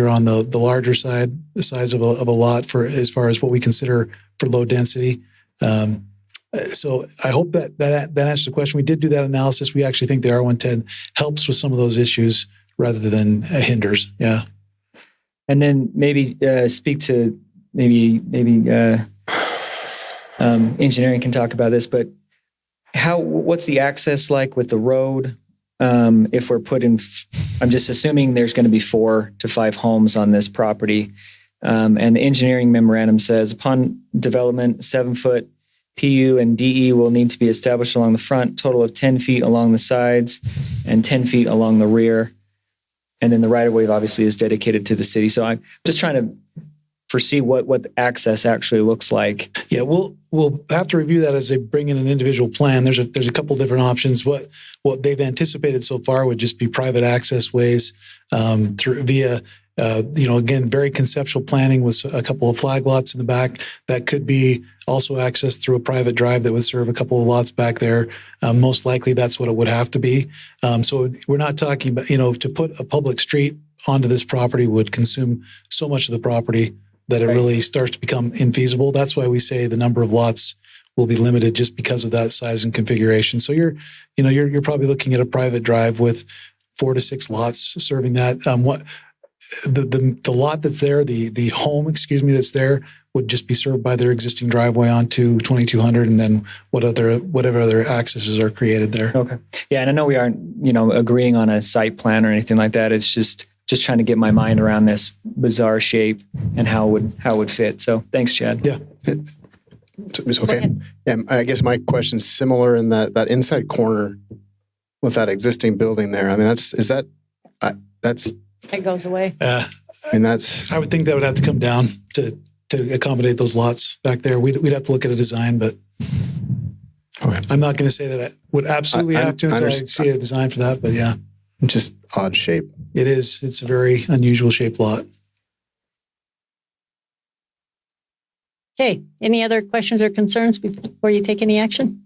on the larger side, the size of a lot for as far as what we consider for low density. So I hope that answers the question. We did do that analysis. We actually think the R110 helps with some of those issues rather than hinders. Yeah. And then maybe speak to maybe engineering can talk about this, but what's the access like with the road? If we're I'm just assuming there's going to be 4 to 5 homes on this property. And the engineering memorandum says upon development, 7-foot PU and DE will need to be established along the front, total of 10 feet along the sides and 10 feet along the rear. And then the right-of-way obviously is dedicated to the city. So I'm just trying to foresee what the access actually looks like. Yeah, we'll have to review that as they bring in an individual plan. There's a couple different options. What they've anticipated so far would just be private access ways via again, very conceptual planning with a couple of flag lots in the back that could be also accessed through a private drive that would serve a couple of lots back there. Most likely that's what it would have to be. So we're not talking about, to put a public street onto this property would consume so much of the property that it really starts to become infeasible. That's why we say the number of lots will be limited just because of that size and configuration. So you're probably looking at a private drive with 4 to 6 lots serving that. The lot that's there, the home, that's there would just be served by their existing driveway onto 2200, and then whatever other accesses are created there. Okay. Yeah, and I know we aren't, agreeing on a site plan or anything like that. It's just trying to get my mind around this bizarre shape and how it would fit. So thanks, Chad. Yeah. Okay. Yeah, I guess my question's similar in that inside corner with that existing building there. I mean, that's It goes away. I would think that would have to come down to accommodate those lots back there. We'd have to look at a design, but I'm not going to say that I would absolutely have to until I see a design for that. But yeah, just odd shape. It is. It's a very unusual shaped lot. Okay. Any other questions or concerns before you take any action?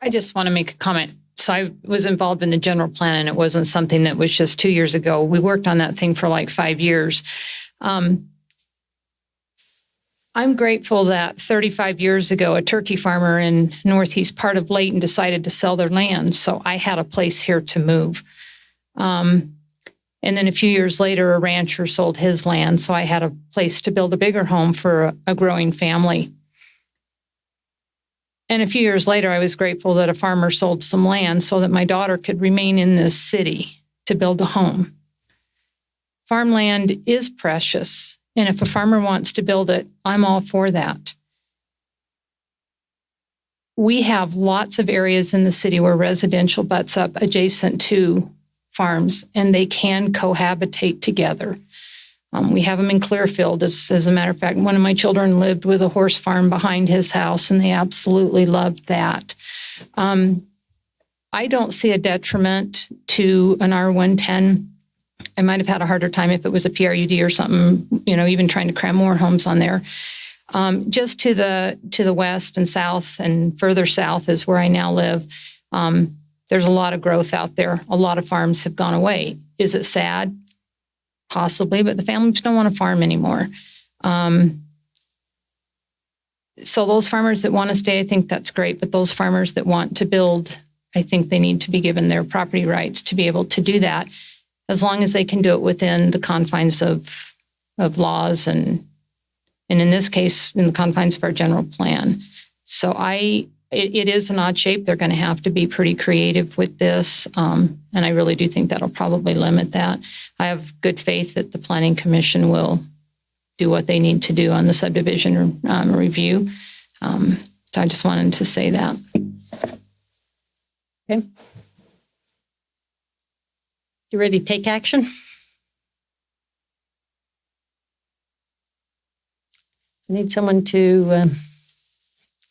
I just want to make a comment. So I was involved in the general plan, and it wasn't something that was just 2 years ago. We worked on that thing for like 5 years. I'm grateful that 35 years ago, a turkey farmer in northeast part of Layton decided to sell their land. So I had a place here to move. And then a few years later, a rancher sold his land. So I had a place to build a bigger home for a growing family. And a few years later, I was grateful that a farmer sold some land so that my daughter could remain in this city to build a home. Farmland is precious. And if a farmer wants to build it, I'm all for that. We have lots of areas in the city where residential butts up adjacent to farms, and they can cohabitate together. We have them in Clearfield. As a matter of fact, one of my children lived with a horse farm behind his house, and they absolutely loved that. I don't see a detriment to an R110. I might have had a harder time if it was a PRUD or something, even trying to cram more homes on there. Just to the west and south and further south is where I now live. There's a lot of growth out there. A lot of farms have gone away. Is it sad? Possibly, but the families don't want to farm anymore. So those farmers that want to stay, I think that's great. But those farmers that want to build, I think they need to be given their property rights to be able to do that, as long as they can do it within the confines of laws and in this case, in the confines of our general plan. So it is an odd shape. They're going to have to be pretty creative with this. And I really do think that'll probably limit that. I have good faith that the Planning Commission will do what they need to do on the subdivision review. So I just wanted to say that. Okay. You ready to take action? I need someone to,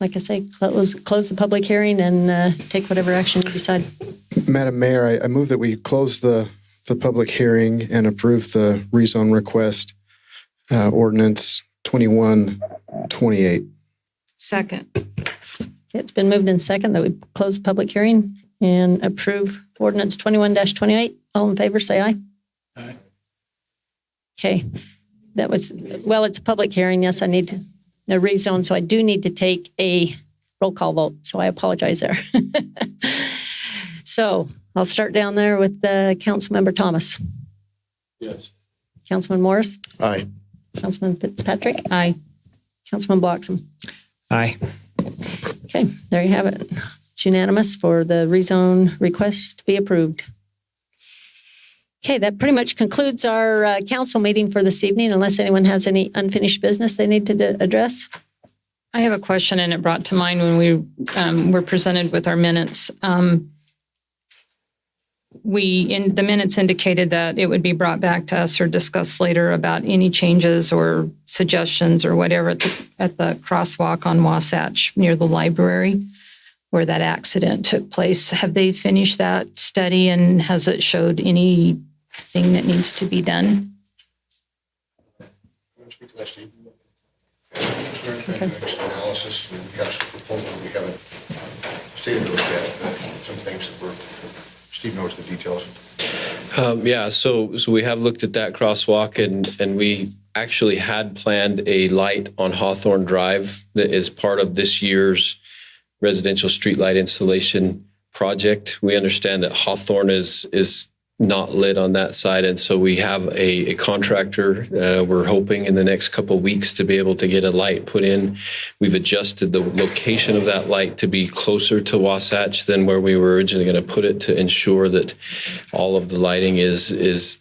like I say, close the public hearing and take whatever action you decide. Madam Mayor, I move that we close the public hearing and approve the rezone request, ordinance 2128. Second. It's been moved in second that we close the public hearing and approve ordinance 21-28. All in favor, say aye. Aye. Okay. It's a public hearing. Yes, I need to rezone, so I do need to take a roll call vote. So I apologize there. So I'll start down there with Councilmember Thomas. Yes. Councilman Morris. Aye. Councilman Fitzpatrick. Aye. Councilman Bloxham. Aye. Okay, there you have it. It's unanimous for the rezone request to be approved. Okay, that pretty much concludes our council meeting for this evening, unless anyone has any unfinished business they need to address. I have a question, and it brought to mind when we were presented with our minutes. The minutes indicated that it would be brought back to us or discussed later about any changes or suggestions or whatever at the crosswalk on Wasatch near the library where that accident took place. Have they finished that study, and has it showed anything that needs to be done? Analysis, we have some proposal, we haven't stated those yet, some things that Steve knows the details. So we have looked at that crosswalk, and we actually had planned a light on Hawthorne Drive that is part of this year's residential streetlight installation project. We understand that Hawthorne is not lit on that side, and so we have a contractor. We're hoping in the next couple of weeks to be able to get a light put in. We've adjusted the location of that light to be closer to Wasatch than where we were originally going to put it, to ensure that all of the lighting is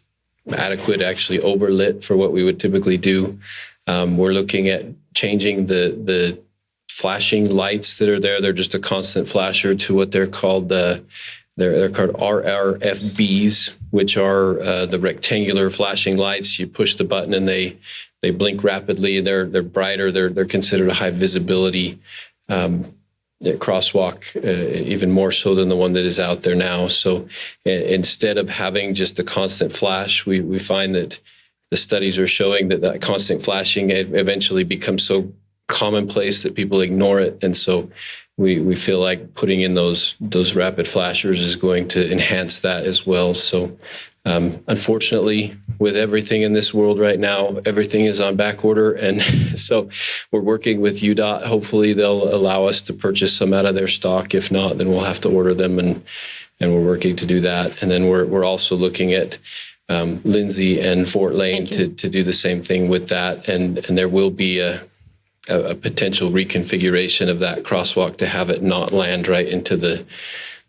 adequate, actually overlit for what we would typically do. We're looking at changing the flashing lights that are there. They're just a constant flasher to what they're called They're called RRFBs, which are the rectangular flashing lights. You push the button and they blink rapidly. They're brighter. They're considered a high visibility crosswalk, even more so than the one that is out there now. So instead of having just a constant flash, we find that the studies are showing that constant flashing eventually becomes so commonplace that people ignore it, and so we feel like putting in those rapid flashers is going to enhance that as well. So unfortunately, with everything in this world right now, everything is on back order. And so we're working with UDOT. Hopefully they'll allow us to purchase some out of their stock. If not, then we'll have to order them, and we're working to do that. And then we're also looking at Lindsay and Fort Lane to do the same thing with that. And there will be a potential reconfiguration of that crosswalk to have it not land right into the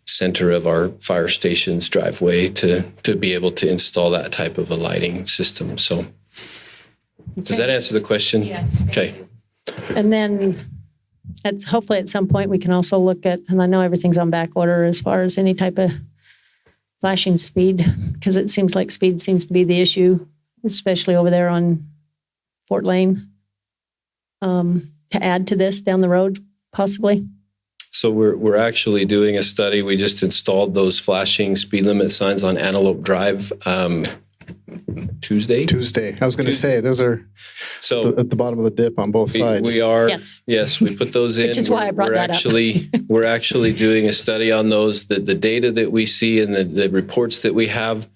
center of our fire station's driveway to be able to install that type of a lighting system. So does that answer the question? Yes. Okay. And then hopefully at some point we can also look at, and I know everything's on back order as far as any type of flashing speed, because it seems like speed seems to be the issue, especially over there on Fort Lane. To add to this down the road, possibly? So we're actually doing a study. We just installed those flashing speed limit signs on Antelope Drive Tuesday. I was going to say, those are at the bottom of the dip on both sides. We are. Yes, we put those in. Which is why I brought that up. We're actually doing a study on those. The data that we see and the reports that we have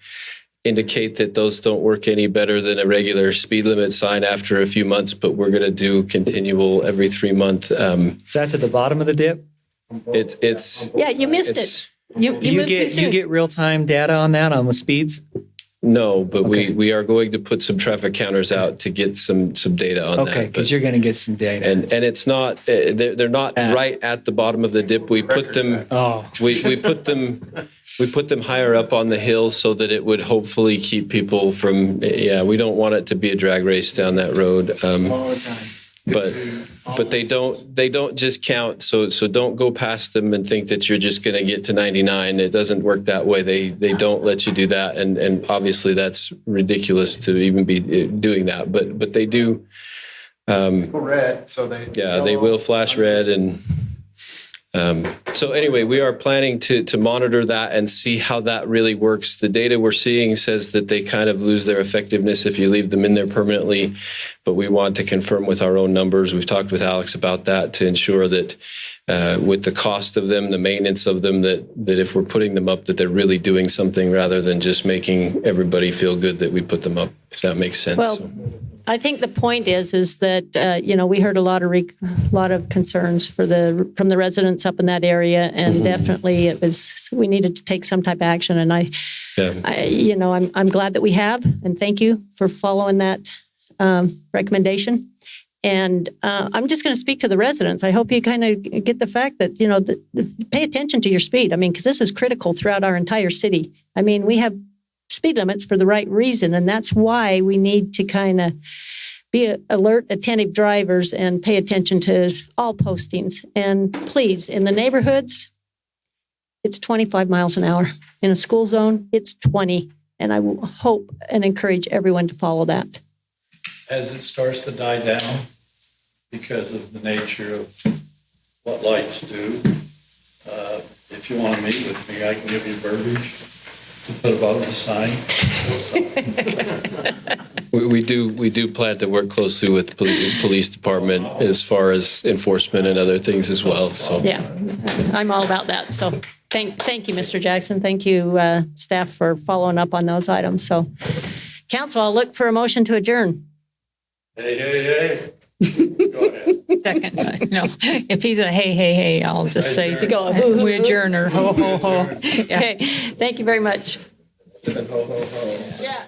indicate that those don't work any better than a regular speed limit sign after a few months, but we're going to do continual every 3 months. That's at the bottom of the dip? It's yeah, you missed it. You moved too soon. You get real-time data on that, on the speeds? No, but we are going to put some traffic counters out to get some data on that. Okay, because you're going to get some data. And it's not, they're not right at the bottom of the dip. We put them, we put them higher up on the hill so that it would hopefully keep people from, we don't want it to be a drag race down that road. All the time. But they don't just count. So don't go past them and think that you're just going to get to 99. It doesn't work that way. They don't let you do that, and obviously that's ridiculous to even be doing that. But they do. Red, so they will flash red, and so anyway, we are planning to monitor that and see how that really works. The data we're seeing says that they kind of lose their effectiveness if you leave them in there permanently, but we want to confirm with our own numbers. We've talked with Alex about that to ensure that with the cost of them, the maintenance of them, that if we're putting them up, that they're really doing something rather than just making everybody feel good that we put them up, if that makes sense. Well, I think the point is that we heard a lot of concerns from the residents up in that area, and definitely we needed to take some type of action. And I'm glad that we have, and thank you for following that recommendation. And I'm just going to speak to the residents. I hope you kind of get the fact that pay attention to your speed. I mean, because this is critical throughout our entire city. I mean, we have speed limits for the right reason, and that's why we need to kind of be alert, attentive drivers and pay attention to all postings. And please, in the neighborhoods, it's 25 miles an hour. In a school zone, it's 20. And I will hope and encourage everyone to follow that. As it starts to die down, because of the nature of what lights do, if you want to meet with me, I can give you verbiage to put above the sign. We do plan to work closely with the police department as far as enforcement and other things as well. So Yeah, I'm all about that. So thank you, Mr. Jackson. Thank you, staff, for following up on those items. So, council, I'll look for a motion to adjourn. Hey. Go ahead. Second, no. If he's a hey, I'll just say, we adjourn or ho, ho, ho. Yeah. Okay, thank you very much. Ho, ho, ho. Yeah.